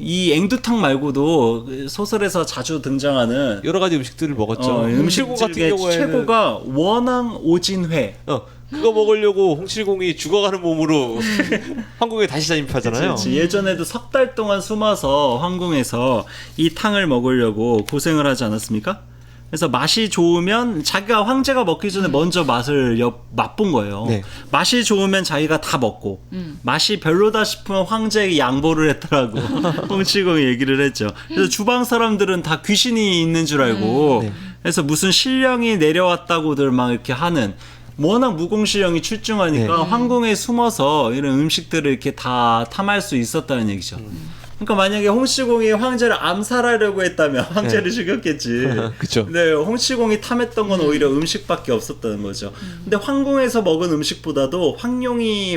이 앵두탕 말고도 소설에서 자주 등장하는 여러 가지 음식들을 먹었죠. 음식 홍칠공 같은 중에 경우에는 최고가 원앙 오진회. 그거 먹으려고 홍칠공이 죽어가는 몸으로 황궁에 다시 잠입하잖아요. 그치. 예전에도 3달 동안 숨어서 황궁에서 이 탕을 먹으려고 고생을 하지 않았습니까? 그래서 맛이 좋으면 자기가 황제가 먹기 전에 먼저 맛을 맛본 거예요. 네. 맛이 좋으면 자기가 다 먹고 맛이 별로다 싶으면 황제에게 양보를 했더라고. 홍칠공이 얘기를 했죠. 그래서 주방 사람들은 다 귀신이 있는 줄 알고 네. 그래서 무슨 신령이 내려왔다고들 막 이렇게 하는 워낙 무공신령이 출중하니까 황궁에 숨어서 이런 음식들을 이렇게 다 탐할 수 있었다는 얘기죠. 그러니까 만약에 홍시공이 황제를 암살하려고 했다면 황제를 죽였겠지. 그쵸. 근데 홍시공이 탐했던 건 오히려 음식밖에 없었다는 거죠. 근데 황궁에서 먹은 음식보다도 황룡이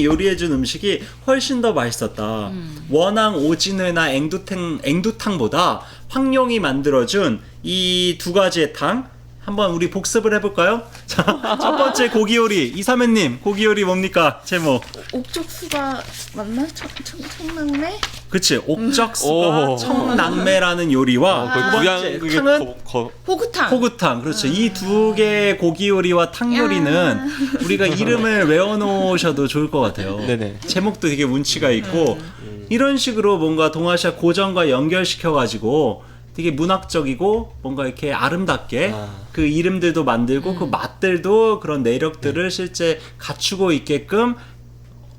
요리해준 음식이 훨씬 더 맛있었다. 원앙 오진회나 앵두탕보다 황룡이 만들어준 이 2가지의 탕 한번 우리 복습을 해볼까요? 자, 첫 번째 고기 요리 이사매님 고기 요리 뭡니까? 제목 옥적수가 맞나? 청낙매? 그치 옥적수가 오. 청낙매라는 요리와 두 번째 그게 탕은 호구탕. 호구탕. 그렇죠. 이 2개의 고기 요리와 탕 요리는 우리가 이름을 외워놓으셔도 좋을 것 같아요. 네네. 제목도 되게 운치가 있고 이런 식으로 뭔가 동아시아 고전과 연결시켜가지고 되게 문학적이고 뭔가 이렇게 아름답게 그 이름들도 만들고 그 맛들도 그런 내력들을 실제 갖추고 있게끔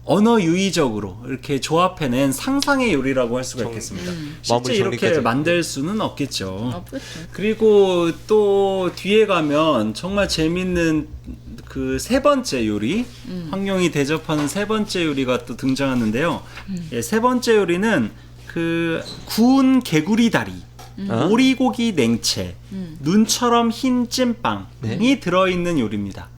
언어 유희적으로 이렇게 조합해낸 상상의 요리라고 할 수가 있겠습니다. 실제 마무리 이렇게 정리까지. 만들 수는 없겠죠. 없겠죠. 그리고 또 뒤에 가면 정말 재밌는 그 3번째 요리 황룡이 대접하는 3번째 요리가 또 등장하는데요. 예, 3번째 요리는 그 구운 개구리 다리 오리고기 냉채, 눈처럼 흰 찐빵이 들어있는 요리입니다.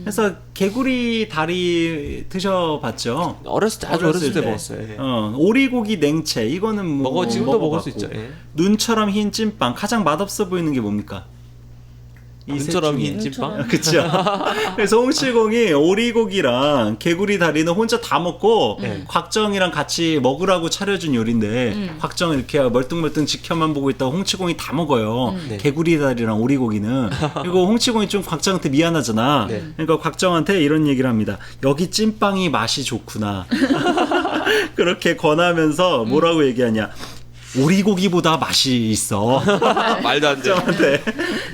그래서 개구리 다리 드셔봤죠? 어렸을 때 아주 어렸을 때 먹었어요. 예. 오리고기 냉채 이거는 뭐 지금도 먹을 수 먹어봤고. 있죠. 예. 눈처럼 흰 찐빵 가장 맛없어 보이는 게 뭡니까? 눈처럼 흰 찐빵. 그쵸. 그래서 홍치공이 오리고기랑 개구리 다리는 혼자 다 먹고 곽정이랑 같이 먹으라고 차려준 요리인데 곽정은 이렇게 멀뚱멀뚱 지켜만 보고 있다가 홍치공이 다 먹어요. 개구리 다리랑 오리고기는. 그리고 홍치공이 좀 곽정한테 미안하잖아. 그러니까 곽정한테 이런 얘기를 합니다. 여기 찐빵이 맛이 좋구나. 그렇게 권하면서 뭐라고 얘기하냐. 오리고기보다 맛이 있어. 말도 안 돼. 곽정한테.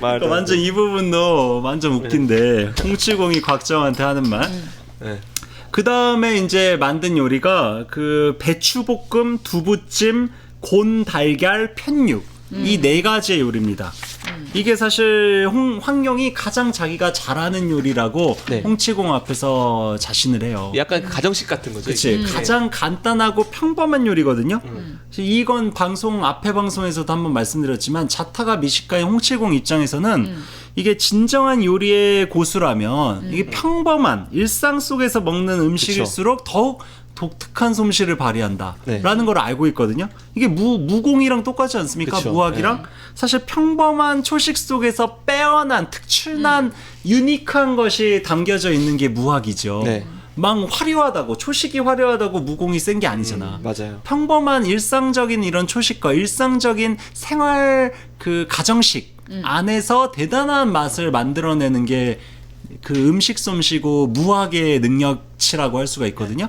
말도 그러니까 안 돼. 완전 이 부분도 완전 웃긴데 홍치공이 곽정한테 하는 말. 네. 그 다음에 이제 만든 요리가 그 배추볶음, 두부찜, 곤달걀, 편육 이 네 가지의 요리입니다. 이게 사실 황영이 가장 자기가 잘하는 요리라고 네. 홍치공 앞에서 자신을 해요. 약간 가정식 같은 거죠. 그치. 이게. 가장 간단하고 평범한 요리거든요. 이건 앞에 방송에서도 한번 말씀드렸지만 자타가 미식가의 홍치공 입장에서는 이게 진정한 요리의 고수라면 이게 평범한 일상 속에서 먹는 음식일수록 더욱 독특한 솜씨를 발휘한다 라는 걸 알고 있거든요. 이게 무공이랑 똑같지 않습니까? 그쵸. 무학이랑 사실 평범한 초식 속에서 빼어난 특출난 유니크한 것이 담겨져 있는 게 무학이죠. 네. 막 화려하다고 초식이 화려하다고 무공이 센 게 아니잖아. 맞아요. 평범한 일상적인 이런 초식과 일상적인 생활 그 가정식 안에서 대단한 맛을 만들어내는 게 그 음식 솜씨고 무학의 능력치라고 할 수가 있거든요.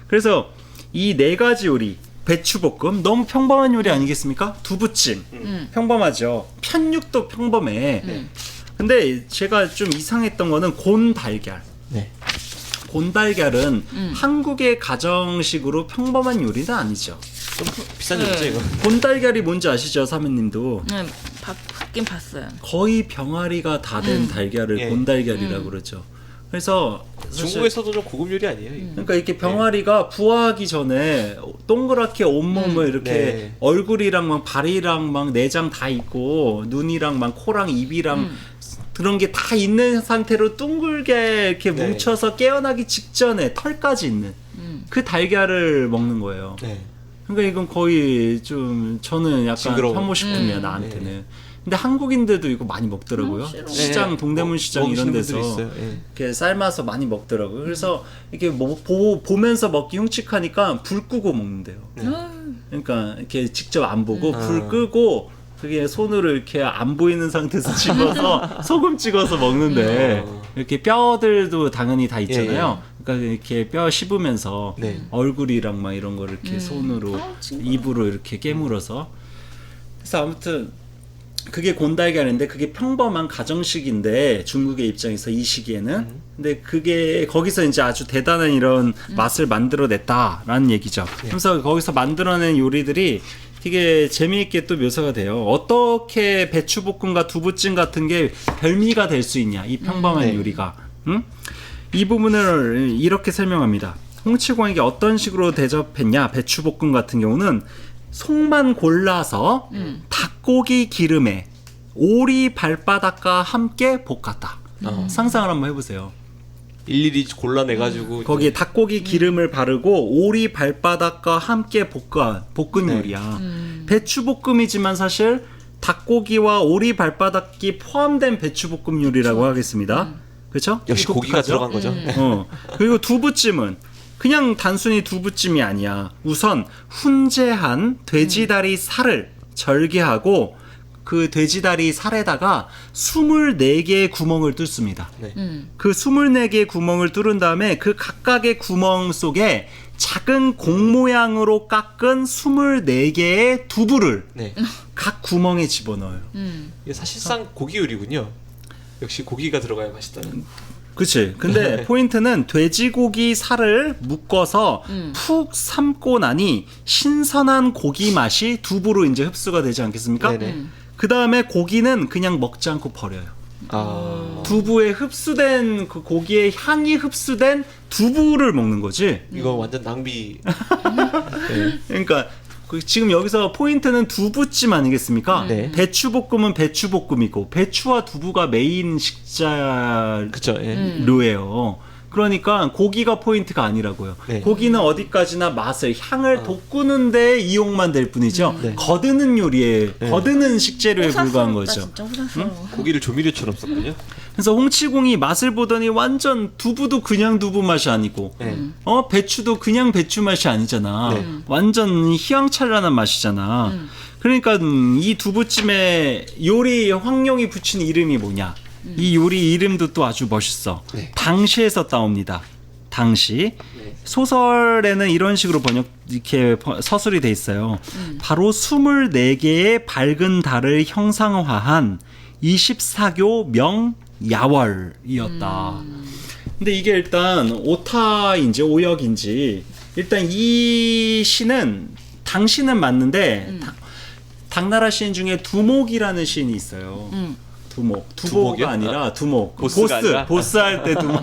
그래서 이 네 가지 요리 배추볶음 너무 평범한 요리 아니겠습니까? 두부찜 평범하죠. 편육도 평범해. 근데 제가 좀 이상했던 거는 곤달걀. 네. 곤달걀은 한국의 가정식으로 평범한 요리는 아니죠. 좀 비싼 요리죠 이거. 곤달걀이 뭔지 아시죠, 사모님도? 네, 봤긴 봤어요. 거의 병아리가 다 된 달걀을 예. 곤달걀이라고 그러죠. 그래서 사실 중국에서도 좀 고급 요리 아니에요? 이거? 그러니까 이렇게 병아리가 부화하기 전에 동그랗게 온몸을 이렇게 네. 얼굴이랑 막 발이랑 막 내장 다 있고 눈이랑 막 코랑 입이랑 그런 게 다 있는 상태로 둥글게 이렇게 네. 뭉쳐서 깨어나기 직전에 털까지 있는 그 달걀을 먹는 거예요. 네. 그러니까 이건 거의 좀 저는 약간 징그러워. 혐오식품이야 나한테는. 근데 한국인들도 이거 많이 먹더라고요. 싫어. 시장 동대문 시장 이런 먹으시는 데서 분들이 있어요. 예. 이렇게 삶아서 많이 먹더라고요. 그래서 이렇게 뭐 보면서 먹기 흉측하니까 불 끄고 먹는데요. 그러니까 이렇게 직접 안 보고 불 끄고 그게 손으로 이렇게 안 보이는 상태에서 집어서 소금 찍어서 먹는데 이렇게 뼈들도 당연히 다 있잖아요. 그러니까 이렇게 뼈 씹으면서 네. 얼굴이랑 막 이런 거를 이렇게 손으로 징그러워. 입으로 이렇게 깨물어서 그래서 아무튼 그게 곤달걀인데 그게 평범한 가정식인데 중국의 입장에서 이 시기에는 근데 그게 거기서 이제 아주 대단한 이런 맛을 만들어냈다라는 얘기죠. 그래서 거기서 만들어낸 요리들이 되게 재미있게 또 묘사가 돼요. 어떻게 배추볶음과 두부찜 같은 게 별미가 될 수 있냐 이 평범한 요리가. 응? 이 부분을 이렇게 설명합니다. 홍치공에게 어떤 식으로 대접했냐 배추볶음 같은 경우는 속만 골라서 닭고기 기름에 오리 발바닥과 함께 볶았다. 상상을 한번 해보세요. 일일이 골라내가지고 거기에 닭고기 기름을 바르고 오리 발바닥과 함께 볶은 요리야. 배추볶음이지만 사실 닭고기와 오리 발바닥이 포함된 배추볶음 요리라고 하겠습니다. 그렇죠? 역시 고기가 들어간 거죠. 그리고 두부찜은 그냥 단순히 두부찜이 아니야. 우선 훈제한 돼지다리 살을 절개하고 그 돼지다리 살에다가 24개의 구멍을 뚫습니다. 네. 그 24개의 구멍을 뚫은 다음에 그 각각의 구멍 속에 작은 공 모양으로 깎은 24개의 두부를 네. 각 구멍에 집어넣어요. 이게 사실상 고기 요리군요. 역시 고기가 들어가야 맛있다는. 그치. 근데 포인트는 돼지고기 살을 묶어서 푹 삶고 나니 신선한 고기 맛이 두부로 이제 흡수가 되지 않겠습니까? 네네. 그 다음에 고기는 그냥 먹지 않고 버려요. 아, 두부에 흡수된 그 고기의 향이 흡수된 두부를 먹는 거지. 이거 완전 낭비. 그러니까 지금 여기서 포인트는 두부찜 아니겠습니까? 네. 배추볶음은 배추볶음이고 배추와 두부가 메인 식자료예요. 그쵸. 예. 그러면 그러니까 고기가 포인트가 아니라고요. 네. 고기는 어디까지나 맛을, 향을 돋구는 데 이용만 될 뿐이죠. 거드는 요리에, 거드는 식재료에 불과한 거죠. 진짜 호사스러워. 고기를 조미료처럼 썼군요. 그래서 홍치공이 맛을 보더니 완전 두부도 그냥 두부 맛이 아니고 배추도 그냥 배추 맛이 아니잖아. 완전 희황찬란한 맛이잖아. 그러니까 이 두부찜에 요리 황룡이 붙인 이름이 뭐냐? 이 요리 이름도 또 아주 멋있어. 당시에서 따옵니다. 당시. 소설에는 이런 식으로 이렇게 서술이 돼 있어요. 바로 24개의 밝은 달을 형상화한 24교 명야월이었다. 근데 이게 일단 오타인지 오역인지 일단 이 시는 당시는 맞는데 당나라 시인 중에 두목이라는 시인이 있어요. 두목. 두보가 두목이요? 아니라 두목. 보스가 아니라? 보스 할 때 두목.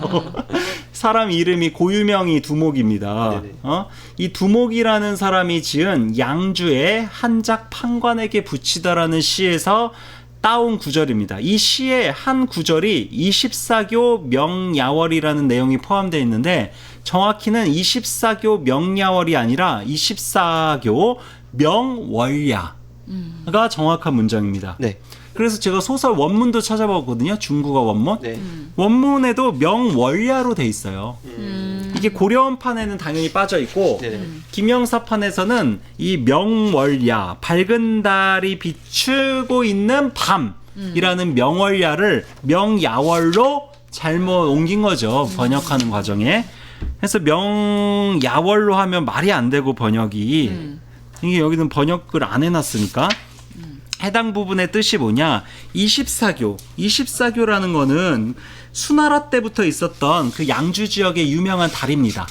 사람 이름이 고유명이 두목입니다. 이 두목이라는 사람이 지은 양주의 한작 판관에게 붙이다라는 시에서 따온 구절입니다. 이 시의 한 구절이 24교 명야월이라는 내용이 포함되어 있는데 정확히는 24교 명야월이 아니라 24교 명월야가 정확한 문장입니다. 네. 그래서 제가 소설 원문도 찾아봤거든요. 중국어 원문. 네. 원문에도 명월야로 돼 있어요. 이게 고려원판에는 당연히 빠져 있고 김영사판에서는 이 명월야, 밝은 달이 비추고 있는 밤이라는 명월야를 명야월로 잘못 옮긴 거죠. 번역하는 과정에. 그래서 명야월로 하면 말이 안 되고 번역이 이게 여기는 번역을 안 해놨으니까 해당 부분의 뜻이 뭐냐? 24교라는 거는 수나라 때부터 있었던 그 양주 지역의 유명한 달입니다.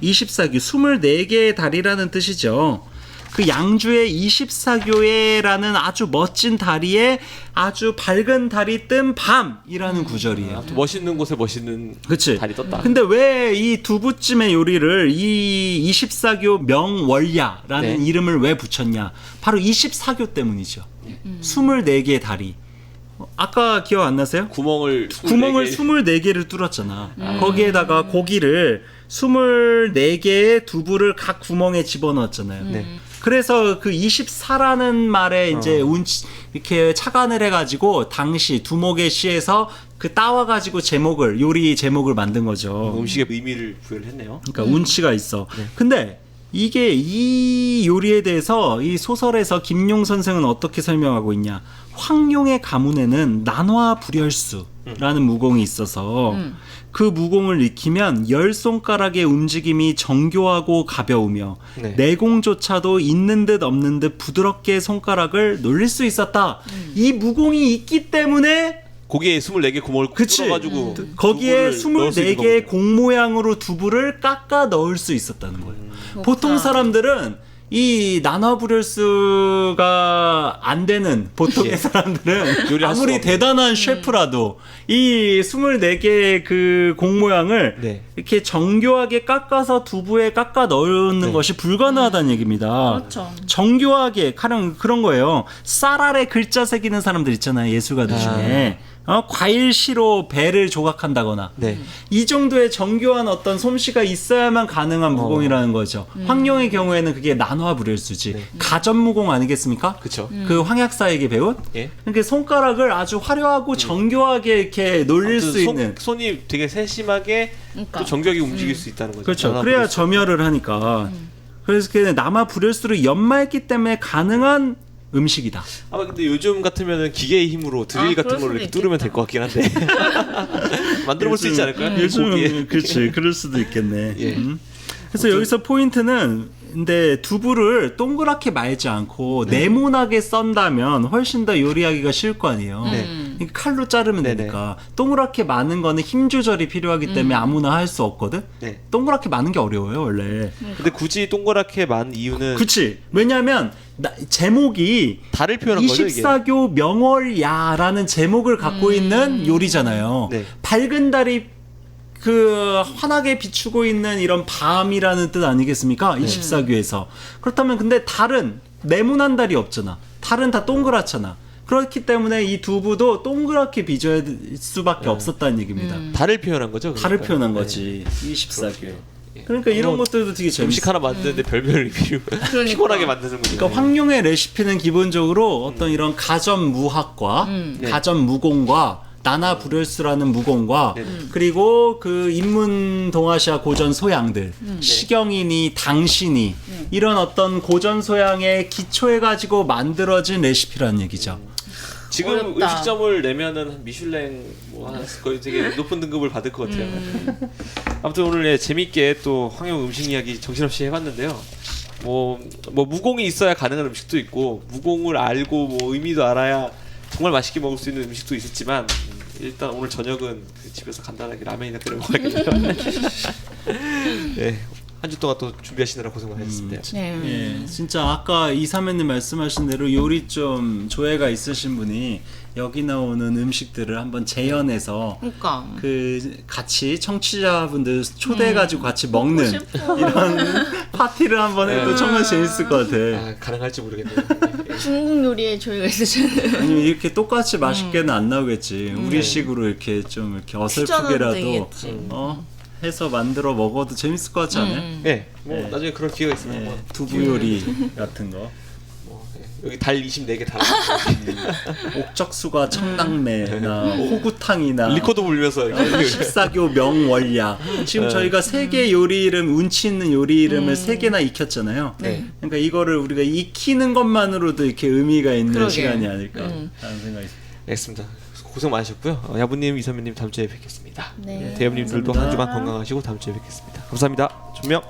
24교, 24개의 달이라는 뜻이죠. 그 양주의 24교회라는 아주 멋진 다리에 아주 밝은 달이 뜬 밤이라는 구절이에요. 멋있는 곳에 멋있는 그치? 달이 떴다. 근데 왜 이 두부찜의 요리를 이 24교 명월야라는 네. 이름을 왜 붙였냐? 바로 24교 때문이죠. 24개의 다리. 아까 기억 안 나세요? 구멍을 24개를 뚫었잖아. 거기에다가 고기를 24개의 두부를 각 구멍에 집어넣었잖아요. 네. 그래서 그 24라는 말에 이제 이렇게 착안을 해가지고 당시 두목의 시에서 그 따와가지고 요리 제목을 만든 거죠. 음식에 의미를 부여를 했네요. 그러니까 운치가 있어. 근데 이게 이 요리에 대해서 이 소설에서 김용 선생은 어떻게 설명하고 있냐? 황룡의 가문에는 난화불혈수라는 무공이 있어서 그 무공을 익히면 10손가락의 움직임이 정교하고 가벼우며 내공조차도 있는 듯 없는 듯 부드럽게 손가락을 놀릴 수 있었다. 이 무공이 있기 때문에 고기에 24개 구멍을 뚫어가지고 거기에 두부를 넣을 수 있는 24개의 거군요. 공 모양으로 두부를 깎아 넣을 수 있었다는 거예요. 보통 사람들은 이 난화불혈수가 안 되는 보통의 사람들은 요리할 수가 아무리 없는. 대단한 셰프라도 이 24개의 그 공 모양을 네. 이렇게 정교하게 깎아서 두부에 깎아 넣는 것이 불가능하다는 얘기입니다. 그렇죠. 정교하게 그런 거예요. 쌀 아래 글자 새기는 사람들 있잖아요. 예술가들 중에. 과일시로 배를 조각한다거나 이 정도의 정교한 어떤 솜씨가 있어야만 가능한 무공이라는 거죠. 황룡의 경우에는 그게 난화불혈수지. 가전무공 아니겠습니까? 그쵸. 그 황약사에게 배운? 예. 그러니까 손가락을 아주 화려하고 정교하게 이렇게 놀릴 수 있는. 손이 되게 세심하게 그러니까. 또 정교하게 움직일 수 있다는 거죠. 그렇죠. 그래야 점열을 하니까. 그래서 남아불혈수를 연마했기 때문에 가능한 음식이다. 아마 근데 요즘 같으면은 기계의 힘으로 드릴 같은 그럴 걸로 이렇게 수도 뚫으면 될 것 같긴 한데 만들어 볼 수 있지 않을까요? 고기에. 요즘 그렇지. 그럴 수도 있겠네. 예. 그래서 여기서 포인트는 근데 두부를 동그랗게 말지 않고 네모나게 썬다면 훨씬 더 요리하기가 쉬울 거 아니에요. 칼로 자르면 되니까. 동그랗게 마는 거는 힘 조절이 필요하기 때문에 아무나 할 수 없거든. 네. 동그랗게 마는 게 어려워요 원래. 근데 굳이 동그랗게 만 이유는 그치. 왜냐하면 제목이 달을 표현한 거죠 이게. 24교 명월야라는 제목을 갖고 있는 요리잖아요. 네. 밝은 달이 그 환하게 비추고 있는 이런 밤이라는 뜻 아니겠습니까? 24교에서. 그렇다면 근데 달은 네모난 달이 없잖아. 달은 다 동그랗잖아. 그렇기 때문에 이 두부도 동그랗게 빚어야 될 수밖에 없었다는 얘기입니다. 달을 표현한 거죠. 달을 그러니까. 표현한 네. 거지. 24개. 예. 그러니까 이런 뭐 것들도 되게 재밌어. 음식 하나 만드는데 별별 리뷰 피곤하게 만드는군요. 그러니까 황룡의 레시피는 기본적으로 어떤 이런 가전 무학과 네. 가전 무공과 나나 불열수라는 무공과 그리고 그 인문 동아시아 고전 소양들 시경이니 당신이 이런 어떤 고전 소양의 기초해 가지고 만들어진 레시피라는 얘기죠. 지금 어렵다. 음식점을 내면은 한 미슐랭 뭐 거의 되게 높은 등급을 받을 것 같아요. 아무튼 오늘 예, 재밌게 또 황영 음식 이야기 정신없이 해봤는데요. 뭐 무공이 있어야 가능한 음식도 있고 무공을 알고 뭐 의미도 알아야 정말 맛있게 먹을 수 있는 음식도 있었지만 일단 오늘 저녁은 그 집에서 간단하게 라면이나 끓여 먹어야겠네요. 네, 한 주 동안 또 준비하시느라 고생 많으셨는데요. 네. 예, 진짜 아까 이사매님 말씀하신 대로 요리 좀 조예가 있으신 분이 여기 나오는 음식들을 한번 재현해서 그러니까 그 같이 청취자분들 초대해가지고 같이 먹는 싶어. 이런 파티를 한번 해도 정말 재밌을 것 같아. 아, 가능할지 모르겠네요. 중국 요리에 저희가 있으시는 아니면 이렇게 똑같이 맛있게는 안 나오겠지. 우리식으로 이렇게 좀 이렇게 어설프게라도 되겠지. 해서 만들어 먹어도 재밌을 것 같지 않아요? 네, 뭐 네. 나중에 그런 기회가 있으면 예, 뭐, 두부 요리 같은 거. 뭐, 예, 여기 달 24개 달아. 옥적수가 청당매나 호구탕이나 리코더 불면서 이렇게. 14교 명월야. 지금 저희가 세 개 요리 이름, 운치 있는 요리 이름을 세 개나 익혔잖아요. 네. 그러니까 이거를 우리가 익히는 것만으로도 이렇게 의미가 있는 그러게. 시간이 아닐까 라는 생각이 듭니다. 알겠습니다. 고생 많으셨고요. 야부님, 이선배님 다음 주에 뵙겠습니다. 네. 대엽님들도 감사합니다. 한 주간 건강하시고 다음 주에 뵙겠습니다. 감사합니다. 존명.